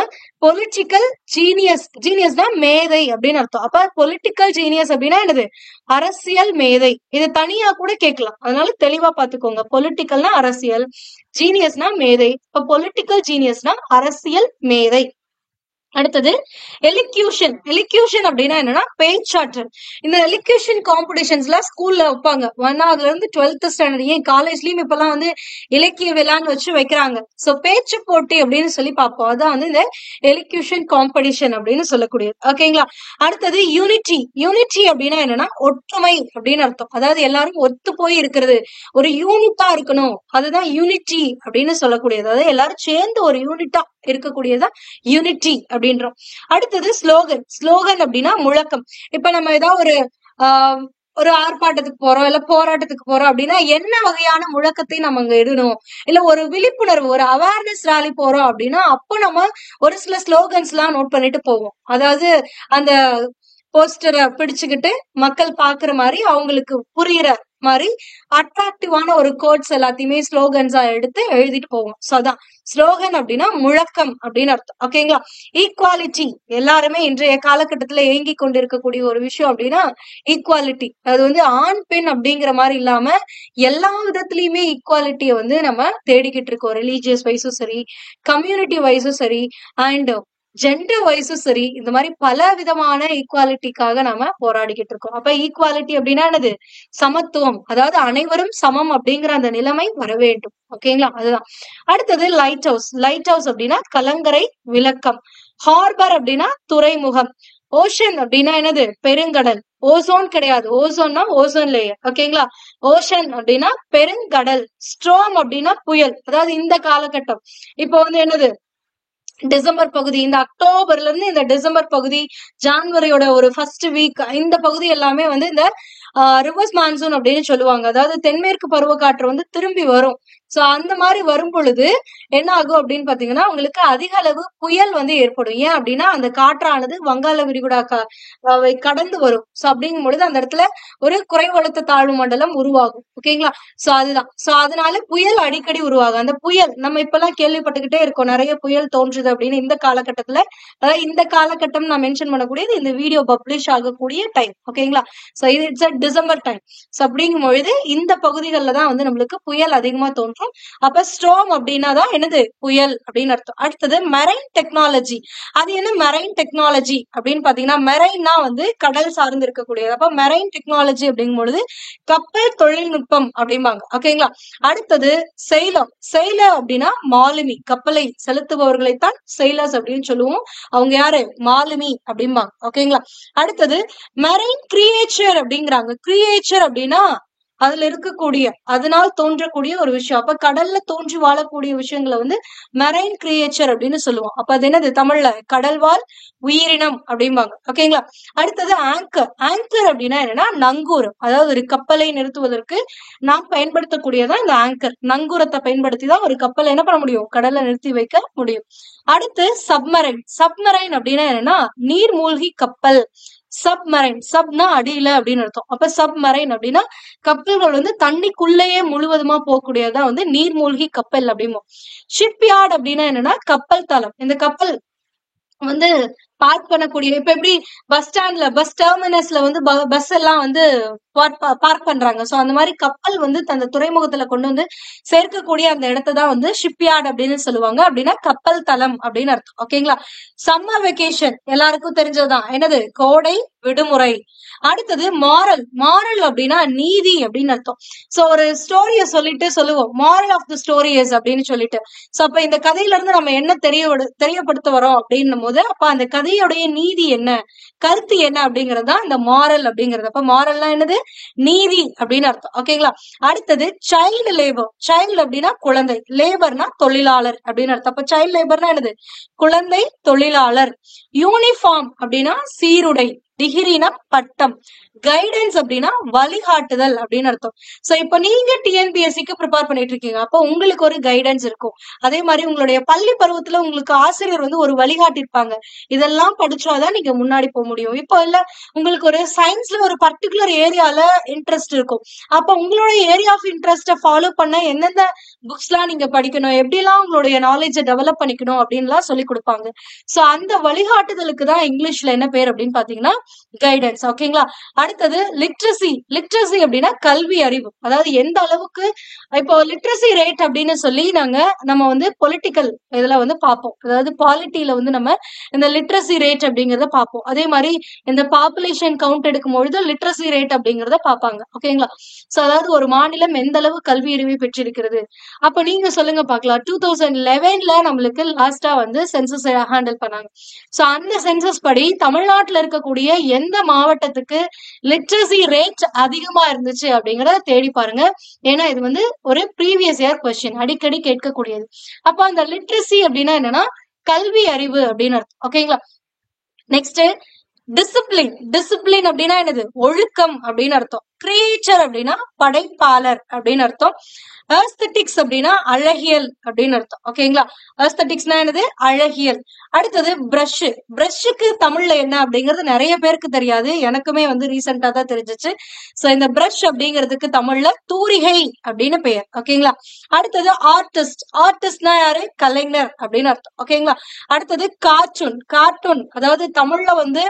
பொலிட்டிக்கல் ஜீனியஸ். ஜீனியஸ்னா மேதை அப்படின்னு அர்த்தம். அப்ப பொலிட்டிக்கல் ஜீனியஸ் அப்படின்னா என்னது? அரசியல் மேதை. இது தனியா கூட கேட்கலாம். அதனால தெளிவா பாத்துக்கோங்க. பொலிட்டிக்கல்னா அரசியல், ஜீனியஸ்னா மேதை. இப்ப பொலிட்டிக்கல் ஜீனியஸ்னா அரசியல் மேதை. அடுத்தது எலிக்யூஷன். எலிக்யூஷன் அப்படின்னா என்னன்னா பேச்சாற்றல். இந்த எலிக்யூஷன் காம்படிஷன்ஸ்ல ஸ்கூல்ல வைப்பாங்க. 1ஆவதுல இருந்து 12th ஸ்டாண்டர்ட், ஏன் காலேஜ்லயும் இப்பெல்லாம் வந்து இலக்கிய விழான்னு வச்சு வைக்கிறாங்க. சோ பேச்சு போட்டி அப்படின்னு சொல்லி பார்ப்போம். அதான் வந்து இந்த எலிக்யூஷன் காம்படிஷன் அப்படின்னு சொல்லக்கூடியது. ஓகேங்களா? அடுத்தது யூனிட்டி. யூனிட்டி அப்படின்னா என்னன்னா ஒற்றுமை அப்படின்னு அர்த்தம். அதாவது எல்லாரும் ஒத்து போய் இருக்கிறது, ஒரு யூனிட்டா இருக்கணும், அதுதான் யூனிட்டி அப்படின்னு சொல்லக்கூடியது. அதாவது எல்லாரும் சேர்ந்து ஒரு யூனிட்டா இருக்கக்கூடியதா யூனிட்டி அப்படின்றோம். அடுத்தது ஸ்லோகன். ஸ்லோகன் அப்படின்னா முழக்கம். இப்ப நம்ம ஏதாவது ஒரு ஆர்ப்பாட்டத்துக்கு போறோம், இல்ல போராட்டத்துக்கு போறோம் அப்படின்னா என்ன வகையான முழக்கத்தை நம்ம அங்க இடணும், இல்ல ஒரு விழிப்புணர்வு, ஒரு அவேர்னஸ் ராலி போறோம் அப்படின்னா அப்போ நம்ம ஒரு சில ஸ்லோகன்ஸ் எல்லாம் நோட் பண்ணிட்டு போவோம். அதாவது அந்த போஸ்டரை பிடிச்சுக்கிட்டு மக்கள் பாக்குற மாதிரி, அவங்களுக்கு புரியுற மாதிரி அட்ராக்டிவான ஒரு கோட்ஸ் எல்லாத்தையுமே ஸ்லோகன்ஸா எடுத்து எழுதிட்டு போவோம். சோ அதான் ஸ்லோகன் அப்படின்னா முழக்கம் அப்படின்னு அர்த்தம். ஓகேங்களா? ஈக்குவாலிட்டி. எல்லாருமே இன்றைய காலகட்டத்துல ஏங்கி கொண்டிருக்கக்கூடிய ஒரு விஷயம் அப்படின்னா ஈக்குவாலிட்டி. அது வந்து ஆண் பெண் அப்படிங்கிற மாதிரி இல்லாம எல்லா விதத்திலயுமே ஈக்குவாலிட்டியை வந்து நம்ம தேடிக்கிட்டு இருக்கோம். ரிலீஜியஸ் வைஸும் சரி, கம்யூனிட்டி வைஸும் சரி, அண்ட் ஜெண்டர் வைஸும் சரி, இந்த மாதிரி பல விதமான ஈக்குவாலிட்டிக்காக நாம போராடிக்கிட்டு இருக்கோம். அப்ப ஈக்குவாலிட்டி அப்படின்னா என்னது? சமத்துவம். அதாவது அனைவரும் சமம் அப்படிங்கிற அந்த நிலைமை வர வேண்டும். ஓகேங்களா? அதுதான். அடுத்தது லைட் ஹவுஸ். லைட் ஹவுஸ் அப்படின்னா கலங்கரை விளக்கம். ஹார்பர் அப்படின்னா துறைமுகம். ஓஷன் அப்படின்னா என்னது? பெருங்கடல். ஓசோன் கிடையாது, ஓசோன்னா ஓசோன் லேயர். ஓகேங்களா? ஓஷன் அப்படின்னா பெருங்கடல். ஸ்ட்ரோம் அப்படின்னா புயல். அதாவது இந்த காலகட்டம் இப்போ வந்து என்னது? டிசம்பர் பகுதி, இந்த அக்டோபர்ல இருந்து இந்த டிசம்பர் பகுதி, ஜான்வரியோட ஒரு ஃபர்ஸ்ட் வீக், இந்த பகுதி எல்லாமே வந்து இந்த ரிவர்ஸ் மான்சூன் அப்படின்னு சொல்லுவாங்க. அதாவது தென்மேற்கு பருவக்காற்று வந்து திரும்பி வரும். சோ அந்த மாதிரி வரும் பொழுது என்ன ஆகும் அப்படின்னு பாத்தீங்கன்னா உங்களுக்கு அதிக அளவு புயல் வந்து ஏற்படும். ஏன் அப்படின்னா அந்த காற்றானது வங்காள விரிகுடா கடந்து வரும். சோ அப்படிங்கும் பொழுது அந்த இடத்துல ஒரு குறைவழுத்த தாழ்வு மண்டலம் உருவாகும். ஓகேங்களா? சோ அதுதான். சோ அதனால புயல் அடிக்கடி உருவாகும். அந்த புயல் நம்ம இப்பெல்லாம் கேள்விப்பட்டுக்கிட்டே இருக்கோம், நிறைய புயல் தோன்றுது அப்படின்னு. இந்த காலகட்டத்துல, அதாவது இந்த காலகட்டம் நான் மென்ஷன் பண்ணக்கூடியது இந்த வீடியோ பப்ளிஷ் ஆகக்கூடிய டைம். ஓகேங்களா? சோ இது இட்ஸ் டிசம்பர் டைம். சோ அப்படிங்கும் பொழுது இந்த பகுதிகளில் தான் வந்து நம்மளுக்கு புயல் அதிகமா தோன்றும். அப்ப ஸ்டோம் அப்படின்னா தான் என்னது? புயல் அப்படின்னு அர்த்தம். அடுத்தது மெரைன் டெக்னாலஜி. அது என்ன மெரைன் டெக்னாலஜி அப்படின்னு பாத்தீங்கன்னா, மெரைன்னா வந்து கடல் சார்ந்து இருக்கக்கூடியது. அப்ப மெரைன் டெக்னாலஜி அப்படிங்கும் பொழுது கப்பல் தொழில்நுட்பம் அப்படிம்பாங்க. ஓகேங்களா? அடுத்தது செயிலர். செயிலர் அப்படின்னா மாலுமி. கப்பலை செலுத்துபவர்களைத்தான் செயிலர்ஸ் அப்படின்னு சொல்லுவோம். அவங்க யாரு? மாலுமி அப்படிம்பாங்க. ஓகேங்களா? அடுத்தது மெரைன் கிரியேச்சர் அப்படிங்கிறாங்க. கிரியேச்சர் அப்படின்னா அதுல இருக்கக்கூடிய, அதனால் தோன்றக்கூடிய ஒரு விஷயம். அப்ப கடல்ல தோன்றி வாழக்கூடிய விஷயங்களை வந்து மெரைன் கிரியேச்சர் அப்படின்னு சொல்லுவோம். அப்ப அது என்னது? தமிழ்ல கடல்வாழ் உயிரினம் அப்படிம்பாங்க. ஓகேங்களா? அடுத்தது ஆங்கர். ஆங்கர் அப்படின்னா என்னன்னா நங்கூரம். அதாவது ஒரு கப்பலை நிறுத்துவதற்கு நாம் பயன்படுத்தக்கூடியதான் இந்த ஆங்கர். நங்கூரத்தை பயன்படுத்தி தான் ஒரு கப்பலை என்ன பண்ண முடியும்? கடல்ல நிறுத்தி வைக்க முடியும். அடுத்து சப்மரைன். சப்மரைன் அப்படின்னா என்னன்னா நீர்மூழ்கி கப்பல். சப்மரைன். சப்னா அடியில அப்படின்னு அர்த்தம். அப்ப சப்மரைன் அப்படின்னா கப்பல்கள் வந்து தண்ணிக்குள்ளேயே முழுவதுமா போகக்கூடியதான் வந்து நீர்மூழ்கி கப்பல் அப்படிமோ. ஷிப்யார்ட் அப்படின்னா என்னன்னா கப்பல் தளம். இந்த கப்பல் வந்து பார்க் பண்ணக்கூடிய, இப்ப எப்படி பஸ் ஸ்டாண்ட்ல, பஸ் டெர்மினஸ்ல வந்து பஸ் எல்லாம் வந்து பார்க் பண்றாங்க. சோ அந்த மாதிரி கப்பல் வந்து அந்த துறைமுகத்துல கொண்டு வந்து சேர்க்கக்கூடிய அந்த இடத்தான் வந்து ஷிப்யார்ட் அப்படின்னு சொல்லுவாங்க. அப்படின்னா கப்பல் தளம் அப்படின்னு அர்த்தம். ஓகேங்களா? சம்மர் வெக்கேஷன் எல்லாருக்கும் தெரிஞ்சதுதான். என்னது? கோடை விடுமுறை. அடுத்தது மாரல். மாரல் அப்படின்னா நீதி அப்படின்னு அர்த்தம். சோ ஒரு ஸ்டோரிய சொல்லிட்டு சொல்லுவோம், மாரல் ஆஃப் த ஸ்டோரிஸ் அப்படின்னு சொல்லிட்டு. சோ அப்ப இந்த கதையில இருந்து நம்ம என்ன தெரியப்படுத்த வரோம் அப்படின்னும் போது, அப்ப அந்த கதையுடைய நீதி என்ன, கருத்து என்ன அப்படிங்கறதுதான் இந்த மாரல் அப்படிங்கிறது. அப்ப மாரல்னா என்னது? நீதி அப்படின்னு அர்த்தம். ஓகேங்களா? அடுத்தது சைல்டு லேபர். சைல்டு அப்படின்னா குழந்தை, லேபர்னா தொழிலாளர் அப்படின்னு அர்த்தம். அப்ப சைல்டு லேபர்னா என்னது? குழந்தை தொழிலாளர். யூனிஃபார்ம் அப்படின்னா சீருடை. டிகிரினா பட்டம். கைடன்ஸ் அப்படின்னா வழிகாட்டுதல் அப்படின்னு அர்த்தம். சோ இப்ப நீங்க டிஎன்பிஎஸ்சிக்கு ப்ரிப்பேர் பண்ணிட்டு இருக்கீங்க, அப்ப உங்களுக்கு ஒரு கைடன்ஸ் இருக்கும். அதே மாதிரி உங்களுடைய பள்ளி பருவத்துல உங்களுக்கு ஆசிரியர் வந்து ஒரு வழிகாட்டிருப்பாங்க, இதெல்லாம் படிச்சாதான் நீங்க முன்னாடி போக முடியும். இப்போ இல்ல உங்களுக்கு ஒரு சயின்ஸ்ல ஒரு பர்டிகுலர் ஏரியால இன்ட்ரெஸ்ட் இருக்கும், அப்ப உங்களோட ஏரியா ஆஃப் இன்ட்ரெஸ்ட ஃபாலோ பண்ண எந்தெந்த புக்ஸ் எல்லாம் நீங்க படிக்கணும், எப்படிலாம் உங்களுடைய நாலேஜை டெவலப் பண்ணிக்கணும் அப்படின்லாம் சொல்லி கொடுப்பாங்க. சோ அந்த வழிகாட்டுதலுக்கு தான் இங்கிலீஷ்ல என்ன பேர் அப்படின்னு பாத்தீங்கன்னா கைடன்ஸ். ஓகேங்களா? அடுத்தது லிட்ரஸி. லிட்ரஸி அப்படின்னா கல்வி அறிவு. அதாவது எந்த அளவுக்கு இப்போ லிட்ரஸி ரேட் அப்படின்னு சொல்லி நம்ம வந்து பொலிட்டிக்கல் இதுல வந்து பார்ப்போம். அதாவது பாலிட்டியில வந்து நம்ம இந்த லிட்ரஸி ரேட் அப்படிங்கறத பார்ப்போம். அதே மாதிரி இந்த பாப்புலேஷன் கவுண்ட் எடுக்கும் பொழுது லிட்ரஸி ரேட் அப்படிங்கறத பார்ப்பாங்க. ஓகேங்களா? சோ அதாவது ஒரு மாநிலம் எந்த அளவு கல்வி அறிவை பெற்றிருக்கிறது. அப்ப நீங்க சொல்லுங்க பாக்கலாம். 2011ல நம்மளுக்கு லாஸ்டா வந்து சென்சஸ் ஹேண்டில் பண்ணாங்க. சோ அந்த சென்சஸ் படி தமிழ்நாட்டுல இருக்கக்கூடிய எந்த மாவட்டத்துக்கு லிட்ரஸி ரேட் அதிகமா இருந்துச்சு அப்படிங்கறத தேடி பாருங்க. ஏன்னா இது வந்து ஒரு ப்ரீவியஸ் இயர் கொஸ்டின், அடிக்கடி கேட்கக்கூடியது. அப்ப அந்த லிட்ரஸி அப்படின்னா என்னன்னா கல்வி அறிவு அப்படின்னு அர்த்தம். ஓகேங்களா? Next discipline. டிசிப்ளின் அப்படின்னா என்னது? ஒழுக்கம் அப்படின்னு அர்த்தம். கிரியேச்சர் அப்படின்னா படைப்பாளர் அப்படின்னு அர்த்தம். ஏஸ்தட்டிக்ஸ் அப்படின்னா அழகியல் அப்படின்னு அர்த்தம். ஓகேங்களா? ஏஸ்தட்டிக்ஸ்னா என்னது? அழகியல். அடுத்தது பிரஷ். பிரஷ்க்கு தமிழ்ல என்ன அப்படிங்கிறது நிறைய பேருக்கு தெரியாது, எனக்குமே வந்து ரீசெண்டா தான் தெரிஞ்சிச்சு. சோ இந்த பிரஷ் அப்படிங்கிறதுக்கு தமிழ்ல தூரிகை அப்படின்னு பெயர். ஓகேங்களா? அடுத்தது ஆர்டிஸ்ட். ஆர்டிஸ்ட்னா யாரு? கலைஞர் அப்படின்னு அர்த்தம். ஓகேங்களா? அடுத்தது கார்ட்டூன். கார்ட்டூன் அதாவது தமிழ்ல வந்து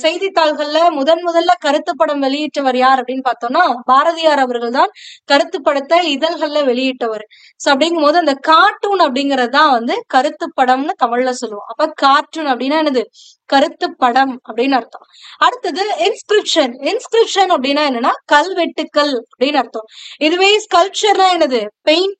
செய்தித்தாள்கள்ல முதல்ல கருத்துப்படம் வெளியிட்டவர் யார் அப்படின்னு பார்த்தோம்னா பாரதியார் அவர்கள் தான் கருத்துப்படத்தை இதழ்கள்ல வெளியிட்டவர். சோ அப்படிங்கும் போது அந்த கார்ட்டூன் அப்படிங்கறது தான் வந்து கருத்துப்படம்னு தமிழ்ல சொல்லுவோம். அப்ப கார்ட்டூன் அப்படின்னா என்னது? கருத்து படம் அப்படின்னு அர்த்தம். அடுத்தது இன்ஸ்கிரிப்ஷன். இன்ஸ்கிரிப்ஷன் அப்படின்னா என்னன்னா கல்வெட்டுக்கள் அப்படின்னு அர்த்தம். இதுவே ஸ்கல்ப்சர்னா என்னது? பெயிண்ட்.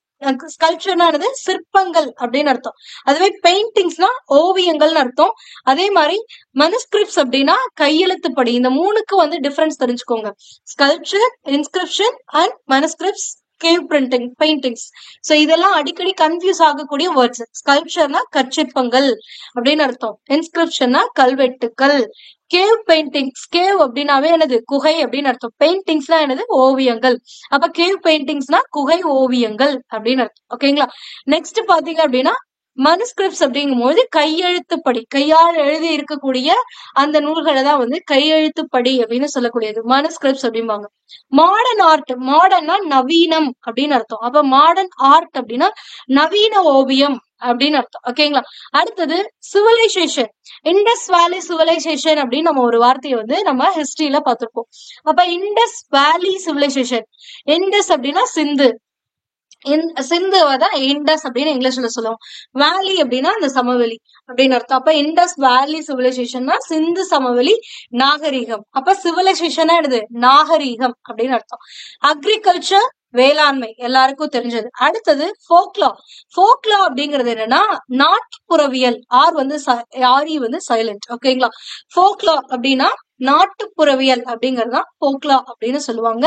ஸ்கல்ப்சர்னா என்னது? சிற்பங்கள் அப்படின்னு அர்த்தம். அதுவே பெயிண்டிங்ஸ்னா ஓவியங்கள்னு அர்த்தம். அதே மாதிரி மனுஸ்கிரிப்ட்ஸ் அப்படின்னா கையெழுத்துப்படி. இந்த மூணுக்கு வந்து டிஃபரன்ஸ் தெரிஞ்சுக்கோங்க. Sculpture, inscription and manuscripts, cave printing, paintings. So இதெல்லாம் அடிக்கடி கன்ஃபியூஸ் ஆகக்கூடிய வேர்ட்ஸ். ஸ்கல்ப்சர்னா கற்சிற்பங்கள் அப்படின்னு அர்த்தம். இன்ஸ்கிரிப்ஷன்னா கல்வெட்டுக்கள். Cave paintings. கேவ் அப்படின்னாவே என்னது? குகை அப்படின்னு அர்த்தம். பெயிண்டிங்ஸ்னா என்னது? ஓவியங்கள். அப்ப கேவ் பெயிண்டிங்ஸ்னா குகை ஓவியங்கள் அப்படின்னு அர்த்தம். ஓகேங்களா? நெக்ஸ்ட் பாத்தீங்க அப்படின்னா மனுஸ்கிரிப்ட்ஸ் அப்படிங்கும் போது கையெழுத்துப்படி, கையால் எழுதி இருக்கக்கூடிய அந்த நூல்களை தான் வந்து கையெழுத்துப்படி அப்படின்னு சொல்லக்கூடியது மனுஸ்கிரிப்ட்ஸ் அப்படிம்பாங்க. Modern art. மாடர்ன்னா நவீனம் அப்படின்னு அர்த்தம். அப்ப மாடர்ன் ஆர்ட் அப்படின்னா நவீன ஓவியம் அப்படின்னு அர்த்தம். ஓகேங்களா? அடுத்தது சிவிலைசேஷன். இண்டஸ் வேலி சிவிலைசேஷன் அப்படின்னு நம்ம ஒரு வார்த்தையை வந்து நம்ம ஹிஸ்டரியில பார்த்திருப்போம். அப்ப இண்டஸ் வேலி சிவிலைசேஷன். இண்டஸ் அப்படின்னா சிந்து. சிந்துவதான் இண்டஸ் அப்படின்னு இங்கிலீஷ்ல சொல்லுவோம். வேலி அப்படின்னா அந்த சமவெளி அப்படின்னு அர்த்தம். அப்ப இண்டஸ் வேலி சிவிலைசேஷன்னா சிந்து சமவெளி நாகரீகம். அப்ப சிவிலைசேஷனா என்னது? நாகரீகம் அப்படின்னு அர்த்தம். அக்ரிகல்ச்சர் வேளாண்மை எல்லாருக்கும் தெரிஞ்சது. அடுத்தது ஃபோக்லா. ஃபோக்லா அப்படிங்கிறது என்னன்னா நாட்டுப்புறவியல். ஆரி வந்து சைலண்ட். ஓகேங்களா? ஃபோக்லா அப்படின்னா நாட்டுப்புறவியல் அப்படிங்கறதுதான் ஃபோக்லா அப்படின்னு சொல்லுவாங்க.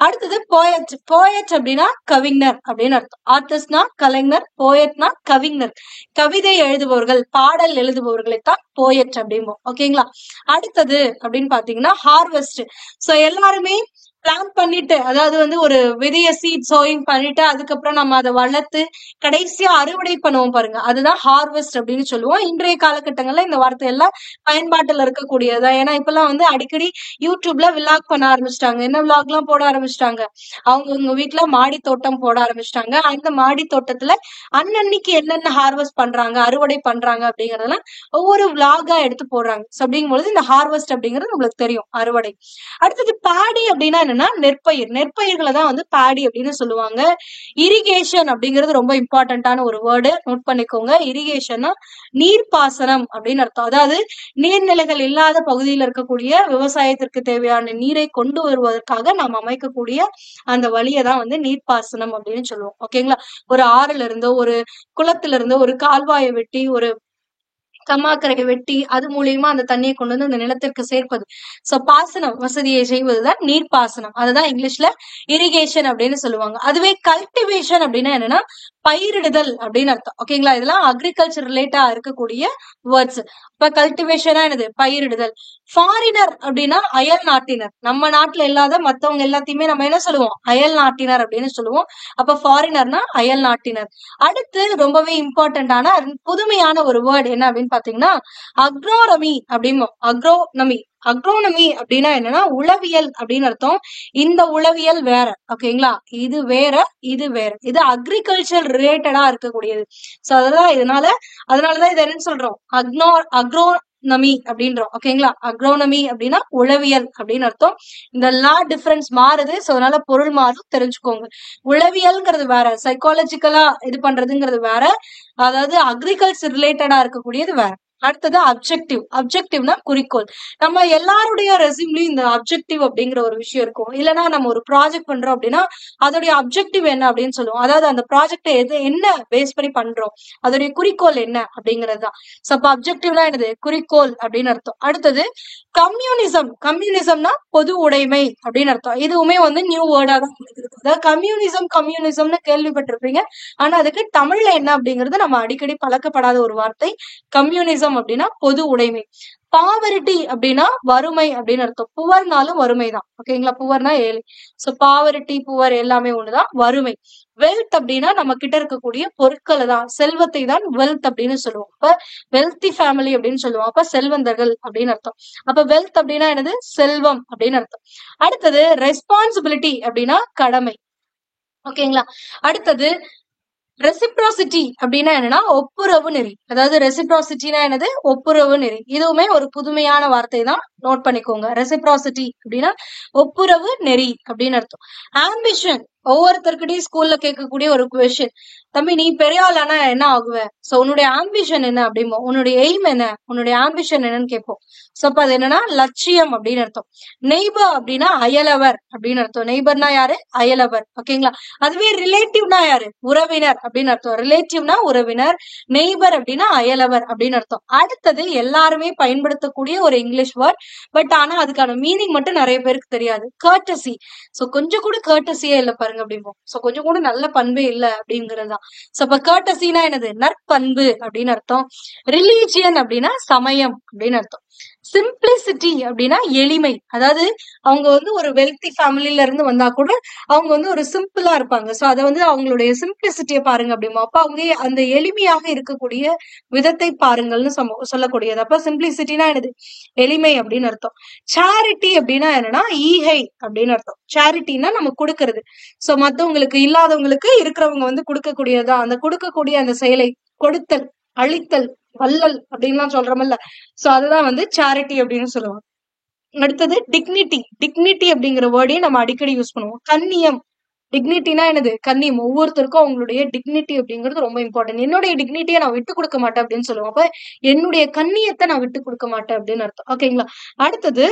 அடுத்தது போயட். போயட் அப்படின்னா கவிஞர் அப்படின்னு அர்த்தம். ஆர்டிஸ்ட்னா கலைஞர், போயட்னா கவிஞர். கவிதை எழுதுபவர்கள், பாடல் எழுதுபவர்களைத்தான் போயட் அப்படிம்போம். ஓகேங்களா? அடுத்தது அப்படின்னு பாத்தீங்கன்னா ஹார்வெஸ்ட். சோ எல்லாருமே பிளான் பண்ணிட்டு, அதாவது வந்து ஒரு விதைய சீட் சோயிங் பண்ணிட்டு அதுக்கப்புறம் நம்ம அதை வளர்த்து கடைசியா அறுவடை பண்ணுவோம் பாருங்க, அதுதான் ஹார்வெஸ்ட் அப்படின்னு சொல்லுவோம். இன்றைய காலகட்டங்கள்ல இந்த வார்த்தை எல்லாம் பயன்பாட்டுல இருக்கக்கூடியதா. ஏன்னா இப்பெல்லாம் வந்து அடிக்கடி யூடியூப்ல விளாக் பண்ண ஆரம்பிச்சிட்டாங்க. என்ன விளாக் எல்லாம் போட ஆரம்பிச்சிட்டாங்க? அவங்க வீட்டுல மாடி தோட்டம் போட ஆரம்பிச்சிட்டாங்க. அந்த மாடி தோட்டத்துல அன்னன்னைக்கு என்னென்ன ஹார்வெஸ்ட் பண்றாங்க, அறுவடை பண்றாங்க அப்படிங்கறதெல்லாம் ஒவ்வொரு விளாகா எடுத்து போடுறாங்க. அப்படிங்கும் பொழுது இந்த ஹார்வெஸ்ட் அப்படிங்கிறது உங்களுக்கு தெரியும், அறுவடை. அடுத்தது பேடி அப்படின்னா என்னன்னா நெற்பயிர். நெற்பயிர்களை தான் வந்து பேடி அப்படின்னு சொல்லுவாங்க. இரிகேஷன் அப்படிங்கிறது ரொம்ப இம்பார்ட்டன்டான ஒரு வேர்டு, நோட் பண்ணிக்கோங்க. இரிகேஷன்னா நீர்ப்பாசனம் அப்படின்னு அர்த்தம். அதாவது நீர்நிலைகள் இல்லாத பகுதியில் இருக்கக்கூடிய விவசாயத்திற்கு தேவையான நீரை கொண்டு வருவதற்காக நாம் அமைக்கக்கூடிய அந்த வழியை தான் வந்து நீர்ப்பாசனம் அப்படின்னு சொல்லுவோம். ஓகேங்களா? ஒரு ஆறுல இருந்தோ ஒரு குளத்துல இருந்தோ ஒரு கால்வாயை வெட்டி ஒரு கம்மாக்கரையை வெட்டி அது மூலியமா அந்த தண்ணியை கொண்டு வந்து அந்த நிலத்திற்கு சேர்ப்பது. சோ பாசனம் வசதியை செய்வதுதான் நீர்ப்பாசனம். அதுதான் இங்கிலீஷ்ல இரிகேஷன் அப்படின்னு சொல்லுவாங்க. அதுவே கல்டிவேஷன் அப்படின்னா என்னன்னா பயிரிடுதல் அப்படின்னு அர்த்தம். ஓகேங்களா? இதெல்லாம் அக்ரிகல்ச்சர் ரிலேட்டா இருக்கக்கூடிய வேர்ட்ஸ். இப்ப கல்டிவேஷனா என்னது? பயிரிடுதல். ஃபாரினர் அப்படின்னா அயல் நாட்டினர். நம்ம நாட்டுல இல்லாத மத்தவங்க எல்லாத்தையுமே நம்ம என்ன சொல்லுவோம்? அயல் நாட்டினர் அப்படின்னு சொல்லுவோம். அப்ப ஃபாரினர்னா அயல் நாட்டினர். அடுத்து ரொம்பவே இம்பார்ட்டன்டான புதுமையான ஒரு வேர்டு என்ன அப்படின்னு பாத்தீங்கன்னா அக்ரோனமி அப்படிம்போம். அக்ரோனமி. அக்ரோனமி அப்படின்னா என்னன்னா உளவியல் அப்படின்னு அர்த்தம். இந்த உளவியல் வேற, ஓகேங்களா? இது வேற, இது வேற. இது அக்ரிகல்ச்சர் ரிலேட்டடா இருக்கக்கூடியது. சோ அதனாலதான் இது என்னன்னு சொல்றோம், அக்ரோனமி அப்படின்றோம், ஓகேங்களா? அக்ரோனமி அப்படின்னா உளவியல் அப்படின்னு அர்த்தம். இந்த லா டிஃபரன்ஸ் மாறுது, சோ அதனால பொருள் மாறும், தெரிஞ்சுக்கோங்க. உளவியல்ங்கிறது வேற, சைக்காலஜிக்கலா இது பண்றதுங்கிறது வேற, அதாவது அக்ரிகல்ச்சர் ரிலேட்டடா இருக்கக்கூடியது வேற. அடுத்தது அப்ஜெக்டிவ்னா குறிக்கோள். நம்ம எல்லாருடைய ரெசியூம்லயும் இந்த அப்ஜெக்டிவ் அப்படிங்கிற ஒரு விஷயம் இருக்கும். இல்லைன்னா நம்ம ஒரு ப்ராஜெக்ட் பண்றோம் அப்படின்னா அதோடைய அப்ஜெக்டிவ் என்ன அப்படின்னு சொல்லுவோம். அதாவது அந்த ப்ராஜெக்டை என்ன பேஸ் பண்ணி பண்றோம், அதோடைய குறிக்கோள் என்ன அப்படிங்கிறது தான். சோ அப்ப அப்ஜெக்டிவ்னா என்னது, குறிக்கோள் அப்படின்னு அர்த்தம். அடுத்தது கம்யூனிசம்னா பொது உடைமை அப்படின்னு அர்த்தம். இதுவுமே வந்து நியூ வேர்டா தான் இருக்கு. அதாவது கம்யூனிசம்னு கேள்விப்பட்டிருப்பீங்க, ஆனா அதுக்கு தமிழ்ல என்ன அப்படிங்கிறது நம்ம அடிக்கடி பழக்கப்படாத ஒரு வார்த்தை. கம்யூனிசம் அப்படின்னா பொது உடைமை. பாவரிட்டி அப்படின்னா வறுமை அப்படின்னு அர்த்தம். புவர்னாலும் வறுமை தான், ஓகேங்களா? புவர்னா ஏழை. சோ பாவரிட்டி, புவர் எல்லாமே ஒண்ணுதான். வறுமை. வெல்த் அப்படின்னா நம்ம கிட்ட இருக்கக்கூடிய பொருட்களை தான், செல்வத்தை தான் வெல்த் அப்படின்னு சொல்லுவோம். அப்ப வெல்தி ஃபேமிலி அப்படின்னு சொல்லுவோம். அப்ப செல்வந்தர்கள் அப்படின்னு அர்த்தம். அப்ப வெல்த் அப்படின்னா என்னது, செல்வம் அப்படின்னு அர்த்தம். அடுத்தது ரெஸ்பான்சிபிலிட்டி அப்படின்னா கடமை, ஓகேங்களா? அடுத்தது ரெசிப்ராசிட்டி அப்படின்னா என்னன்னா ஒப்புரவு நெறி. அதாவது ரெசிப்ராசிட்டினா என்னது, ஒப்புரவு நெறி. இதுவுமே ஒரு புதுமையான வார்த்தை தான், நோட் பண்ணிக்கோங்க. ரெசிப்ராசிட்டி அப்படின்னா ஒப்புரவு நெறி அப்படின்னு அர்த்தம். ஆம்பிஷன், ஒவ்வொருத்தருக்கிட்டையும் ஸ்கூல்ல கேட்கக்கூடிய ஒரு கொஸ்டின், தம்பி நீ பெரிய ஆளானா என்ன ஆகுவ, சோ உன்னுடைய ஆம்பிஷன் என்ன அப்படிமோ, உன்னுடைய எய்ம் என்ன, உன்னுடைய ஆம்பிஷன் என்னன்னு கேட்போம். சோ அப்ப அது என்னன்னா லட்சியம் அப்படின்னு அர்த்தம். நெய்பர் அப்படின்னா அயலவர் அப்படின்னு அர்த்தம். நெய்பர்னா யாரு, அயலவர், ஓகேங்களா? அதுவே ரிலேட்டிவ்னா யாரு, உறவினர் அப்படின்னு அர்த்தம். ரிலேட்டிவ்னா உறவினர், நெய்பர் அப்படின்னா அயலவர் அப்படின்னு அர்த்தம். அடுத்தது எல்லாருமே பயன்படுத்தக்கூடிய ஒரு இங்கிலீஷ் வேர்ட், பட் ஆனா அதுக்கான மீனிங் மட்டும் நிறைய பேருக்கு தெரியாது. கர்டசி. சோ கொஞ்சம் கூட கர்டசியே இல்ல பாருங்க அப்படிம்போம். சோ கொஞ்சம் கூட நல்ல பண்பே இல்ல அப்படிங்கறதுதான். சோ அப்ப கர்டசினா என்னது, நற்பண்பு அப்படின்னு அர்த்தம். ரிலீஜியன் அப்படின்னா சமயம் அப்படின்னு அர்த்தம். சிம்பிளிசிட்டி அப்படின்னா எளிமை. அதாவது அவங்க வந்து ஒரு வெல்தி ஃபேமிலில இருந்து வந்தா கூட அவங்க வந்து ஒரு சிம்பிளா இருப்பாங்க. சோ அதை வந்து அவங்களுடைய சிம்பிளிசிட்டியை பாருங்க அப்படிமா. அப்ப அவங்க அந்த எளிமையாக இருக்கக்கூடிய விதத்தை பாருங்கள்னு சொல்லக்கூடியது. அப்ப சிம்பிளிசிட்டினா என்னது, எளிமை அப்படின்னு அர்த்தம். சேரிட்டி அப்படின்னா என்னன்னா ஈகை அப்படின்னு அர்த்தம். சேரிட்டினா நம்ம கொடுக்கறது. சோ மத்தவங்களுக்கு, இல்லாதவங்களுக்கு இருக்கிறவங்க வந்து கொடுக்கக்கூடியதா, அந்த கொடுக்கக்கூடிய அந்த செயலை, கொடுத்தல், அழித்தல், வள்ளல் அப்படின்லாம் சொல்றோம்ல, சோ அதுதான் வந்து சேரிட்டி அப்படின்னு சொல்லுவாங்க. அடுத்தது டிக்னிட்டி அப்படிங்கிற வேர்டையும் நம்ம அடிக்கடி யூஸ் பண்ணுவோம். கண்ணியம், டிக்னிட்டினா என்னது, கண்ணியம். ஒவ்வொருத்தருக்கும் அவங்களுடைய டிக்னிட்டி அப்படிங்கிறது ரொம்ப இம்பார்ட்டன்ட். என்னுடைய டிக்னிட்டியை நான் விட்டு கொடுக்க மாட்டேன் அப்படின்னு சொல்லுவோம். அப்ப என்னுடைய கண்ணியத்தை நான் விட்டு கொடுக்க மாட்டேன் அப்படின்னு அர்த்தம், ஓகேங்களா? அடுத்தது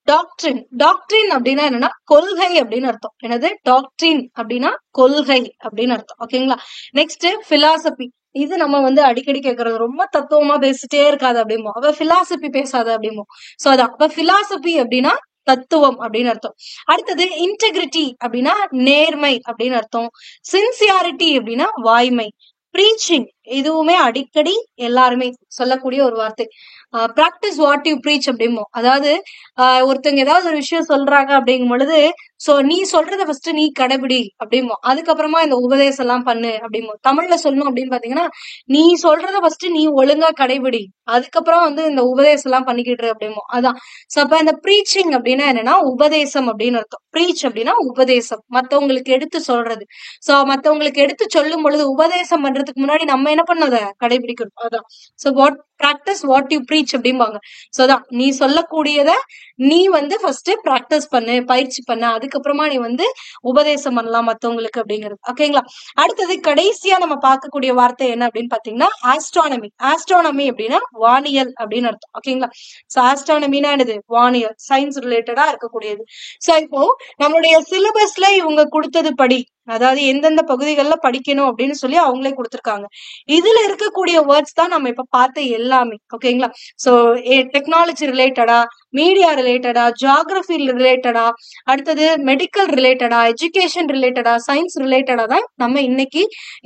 டாக்ட்ரின் அப்படின்னா என்னன்னா கொள்கை அப்படின்னு அர்த்தம். என்னது, டாக்ட்ரின் அப்படின்னா கொள்கை அப்படின்னு அர்த்தம், ஓகேங்களா? Next philosophy. இது நம்ம வந்து அடிக்கடி கேட்கறது, ரொம்ப தத்துவமா பேசிட்டே இருக்காது அப்படிமோ, அவ பிலாசபி பேசாத அப்படிமோ. சோ அதான், அப்ப பிலாசபி அப்படின்னா தத்துவம் அப்படின்னு அர்த்தம். அடுத்தது இன்டெகிரிட்டி அப்படின்னா நேர்மை அப்படின்னு அர்த்தம். சின்சியாரிட்டி அப்படின்னா வாய்மை. ப்ரீச்சிங், இதுவுமே அடிக்கடி எல்லாருமே சொல்லக்கூடிய ஒரு வார்த்தை. பிராக்டிஸ் வாட் யூ ப்ரீச் அப்படிமோ. அதாவது ஒருத்தவங்க ஏதாவது ஒரு விஷயம் சொல்றாங்க அப்படிங்கும் பொழுது, சோ நீ சொல்றத ஃபர்ஸ்ட் நீ கடைபிடி அப்படிமோ, அதுக்கப்புறமா இந்த உபதேசம் எல்லாம் பண்ணு அப்படிமோ. தமிழ்ல சொல்லணும் அப்படின்னு பாத்தீங்கன்னா, நீ சொல்றத ஃபர்ஸ்ட் நீ ஒழுங்கா கடைபிடி, அதுக்கப்புறம் வந்து இந்த உபதேசம் எல்லாம் பண்ணிக்கிட்டு அப்படிமோ. அதான். சோ அப்ப இந்த ப்ரீச்சிங் அப்படின்னா என்னன்னா உபதேசம் அப்படின்னு அர்த்தம். ப்ரீச் அப்படின்னா உபதேசம், மத்தவங்களுக்கு எடுத்து சொல்றது. சோ மத்தவங்களுக்கு எடுத்து சொல்லும் பொழுது, உபதேசம் பண்றதுக்கு முன்னாடி நம்ம என்ன பண்ண, அதை கடைபிடிக்கணும். அதான். So practice what you preach அப்படிம்பாங்க. சோ அதான், நீ சொல்லக்கூடியத நீ வந்து ஃபர்ஸ்ட் பிராக்டிஸ் பண்ணு, பயிற்சி பண்ணு, அதுக்கப்புறமா நீ வந்து உபதேசம் பண்ணலாம் மத்தவங்களுக்கு அப்படிங்கிறது, ஓகேங்களா? அடுத்தது கடைசியா நம்ம பார்க்கக்கூடிய வார்த்தை என்ன அப்படின்னு பாத்தீங்கன்னா ஆஸ்ட்ரானமி அப்படின்னா வானியல் அப்படின்னு அர்த்தம், ஓகேங்களா? சோ ஆஸ்ட்ரானமினா என்னது, வானியல், சயின்ஸ் ரிலேட்டடா இருக்கக்கூடியது. சோ இப்போ நம்மளுடைய சிலபஸ்ல இவங்க கொடுத்தது படி, அதாவது எந்தெந்த பகுதிகள்ல படிக்கணும் அப்படின்னு சொல்லி அவங்களே கொடுத்திருக்காங்க. இதுல இருக்கக்கூடிய வேர்ட்ஸ் தான் நம்ம இப்ப பார்த்த எல்லாமே, ஓகேங்களா? சோ டெக்னாலஜி ரிலேட்டடா, மீடியா ரிலேட்டடா, ஜியாகிரபி ரிலேட்டடா, அடுத்தது மெடிக்கல் ரிலேட்டடா, எஜுகேஷன் ரிலேட்டடா, சயின்ஸ் ரிலேட்டடா தான் நம்ம இன்னைக்கு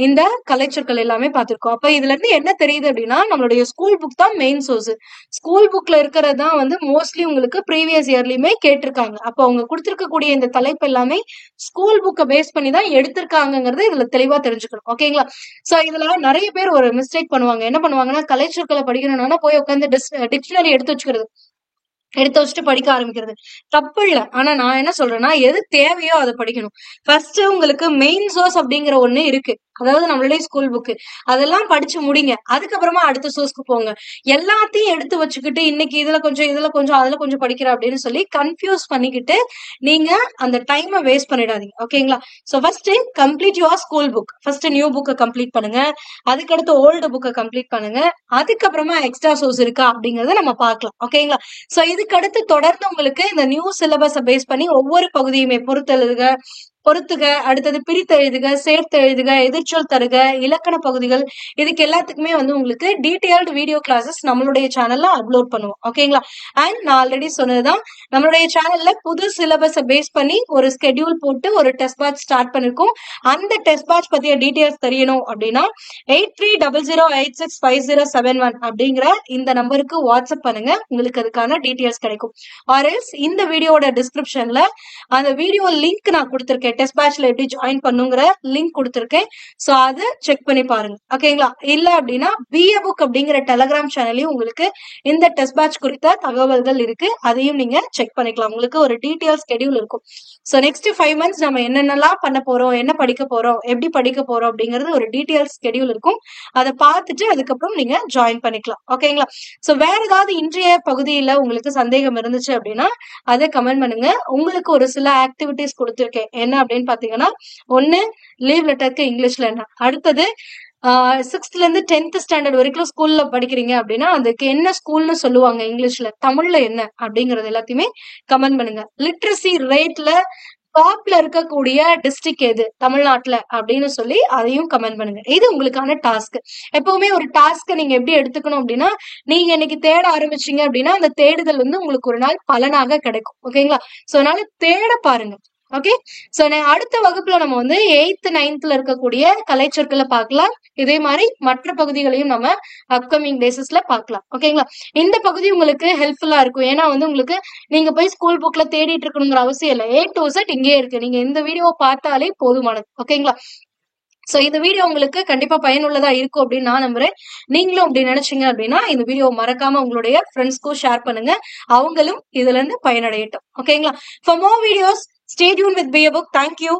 இந்த கலைச்சொற்கள் எல்லாமே பார்த்திருக்கோம். அப்ப இதுல இருந்து என்ன தெரியுது அப்படின்னா, நம்மளுடைய ஸ்கூல் புக் தான் மெயின் சோர்ஸ். ஸ்கூல் புக்ல இருக்கிறது தான் வந்து மோஸ்ட்லி உங்களுக்கு ப்ரீவியஸ் இயர்லயுமே கேட்டிருக்காங்க. அப்ப அவங்க கொடுத்திருக்கக்கூடிய இந்த தலைப்பு எல்லாமே ஸ்கூல் புக்கை பேஸ் பண்ணி தான் எடுத்திருக்காங்கிறது இதுல தெளிவா தெரிஞ்சுக்கணும். ஓகேங்களா? சோ இதுல நிறைய பேர் ஒரு மிஸ்டேக் பண்ணுவாங்க. என்ன பண்ணுவாங்கன்னா, கலைச்சொற்களை படிக்கணும்னா போய் உட்காந்து டிக்ஷனரி எடுத்து வச்சுட்டு படிக்க ஆரம்பிக்கிறது தப்பு இல்ல. ஆனா நான் என்ன சொல்றேன்னா, எது தேவையோ அதை படிக்கணும். ஃபர்ஸ்ட் உங்களுக்கு மெயின் சோர்ஸ் அப்படிங்கிற ஒண்ணு இருக்கு, அதாவது நம்மளுடைய ஸ்கூல் புக்கு. அதெல்லாம் படிச்சு முடிங்க. அதுக்கப்புறமா அடுத்த சோர்ஸ்க்கு போங்க. எல்லாத்தையும் எடுத்து வச்சுக்கிட்டு இன்னைக்கு இதுல கொஞ்சம் அதுல கொஞ்சம் படிக்கிற அப்படின்னு சொல்லி கன்ஃபியூஸ் பண்ணிக்கிட்டு நீங்க அந்த டைமை வேஸ்ட் பண்ணிடாதீங்க. ஓகேங்களா? So first complete your school book. First new புக்கை கம்ப்ளீட் பண்ணுங்க, அதுக்கடுத்து ஓல்டு புக்கை கம்ப்ளீட் பண்ணுங்க, அதுக்கப்புறமா எக்ஸ்ட்ரா சோர்ஸ் இருக்கா அப்படிங்கறத நம்ம பார்க்கலாம். ஓகேங்களா? சோ இதுக்கு அடுத்து தொடர்ந்து உங்களுக்கு இந்த நியூ சிலபஸை பேஸ் பண்ணி ஒவ்வொரு பகுதியுமே பொறுத்துக, அடுத்தது பிரித்து எழுதுக, சேர்த்து எழுதுக, எதிர்ச்சொல் தருக, இலக்கண பகுதிகள், இதுக்கு எல்லாத்துக்குமே வந்து உங்களுக்கு டீடைல்டு வீடியோ கிளாஸஸ் நம்மளுடைய சேனல்ல அப்லோட் பண்ணுவோம். ஓகேங்களா? அண்ட் நான் ஆல்ரெடி சொன்னதுதான், நம்மளுடைய சேனல்ல புது சிலபஸை பேஸ் பண்ணி ஒரு ஸ்கெடியூல் போட்டு ஒரு டெஸ்ட் பேட்ச் ஸ்டார்ட் பண்ணிருக்கோம். அந்த டெஸ்ட் பேட்ச் பத்திய டீடைல்ஸ் தெரியணும் அப்படின்னா 8300865071 அப்படிங்கிற இந்த நம்பருக்கு வாட்ஸ்அப் பண்ணுங்க. உங்களுக்கு அதுக்கான டீடைல்ஸ் கிடைக்கும். ஆர்எல்ஸ் இந்த வீடியோட டிஸ்கிரிப்ஷன்ல அந்த வீடியோ லிங்க் நான் கொடுத்திருக்கேன். டெஸ்ட் பேட்ச்ல எப்படி ஜாயின் பண்ணுங்கிற லிங்க் கொடுத்திருக்கேன். சோ அதை செக் பண்ணி பாருங்க. ஓகேங்களா? இல்ல அப்படின்னா BA புக் அப்படிங்கிற டெலிகிராம் சேனலையும் உங்களுக்கு இந்த டெஸ்ட் பேட்ச் குறித்த தகவல்கள் இருக்கு, அதையும் நீங்க செக் பண்ணிக்கலாம். உங்களுக்கு ஒரு டீடைல் ஸ்கெடியூல் இருக்கும். சோ நெக்ஸ்ட் 5 months நம்ம என்னென்னலாம் பண்ண போறோம், என்ன படிக்க போறோம், எப்படி படிக்க போறோம் அப்படிங்கிறது ஒரு டீடைல் ஸ்கெடியூல் இருக்கும். அதை பார்த்துட்டு அதுக்கப்புறம் நீங்க ஜாயின் பண்ணிக்கலாம். ஓகேங்களா? சோ வேற ஏதாவது இன்றைய பகுதியில உங்களுக்கு சந்தேகம் இருந்துச்சு அப்படின்னா அதை கமெண்ட் பண்ணுங்க. உங்களுக்கு ஒரு சில ஆக்டிவிட்டிஸ் கொடுத்திருக்கேன். என்ன அப்படின்னு பாத்தீங்கன்னா, ஒன்னு லீவ் லெட்டருக்கு இங்கிலீஷ்ல என்ன, அடுத்தது 6th இருந்து 10th ஸ்டாண்டர்ட் வரைக்கும் ஸ்கூல்ல படிக்கிறீங்க அப்படின்னா அதுக்கு என்ன ஸ்கூல்னு சொல்லுவாங்க இங்கிலீஷ்ல, தமிழ்ல என்ன அப்படிங்கறது எல்லாத்தையுமே கமெண்ட் பண்ணுங்க. லிட்ரஸி ரேட்ல டாப்ல இருக்கக்கூடிய டிஸ்ட்ரிக்ட் எது தமிழ்நாட்டுல அப்படின்னு சொல்லி அதையும் கமெண்ட் பண்ணுங்க. இது உங்களுக்கான டாஸ்க். எப்பவுமே ஒரு டாஸ்க் நீங்க எப்படி எடுத்துக்கணும் அப்படின்னா, நீங்க இன்னைக்கு தேட ஆரம்பிச்சீங்க அப்படின்னா அந்த தேடுதல் வந்து உங்களுக்கு ஒரு நாள் பலனாக கிடைக்கும். ஓகேங்களா? சோ அதனால தேட பாருங்க. ஓகே? சோ அடுத்த வகுப்புல நம்ம வந்து 8th 9th இருக்கக்கூடிய கலைச்சொற்களை பார்க்கலாம். இதே மாதிரி மற்ற பகுதிகளையும் நம்ம அப்கமிங் டேசஸ்ல பார்க்கலாம். ஓகேங்களா? இந்த பகுதி உங்களுக்கு ஹெல்ப்ஃபுல்லா இருக்கும். ஏன்னா வந்து உங்களுக்கு நீங்க போய் ஸ்கூல் புக்ல தேடிட்டு இருக்கணுங்கிற அவசியம் இல்லை. A to Z இங்கே இருக்கு. நீங்க இந்த வீடியோவை பார்த்தாலே போதுமானது. ஓகேங்களா? சோ இந்த வீடியோ உங்களுக்கு கண்டிப்பா பயனுள்ளதா இருக்கும் அப்படின்னு நான் நம்புறேன். நீங்களும் அப்படி நினைச்சீங்க அப்படின்னா இந்த வீடியோ மறக்காம உங்களுடைய ஃப்ரெண்ட்ஸ்க்கும் ஷேர் பண்ணுங்க. அவங்களும் இதுல இருந்து பயனடையட்டும். ஓகேங்களா? For more videos, stay tuned with BA Book. Thank you.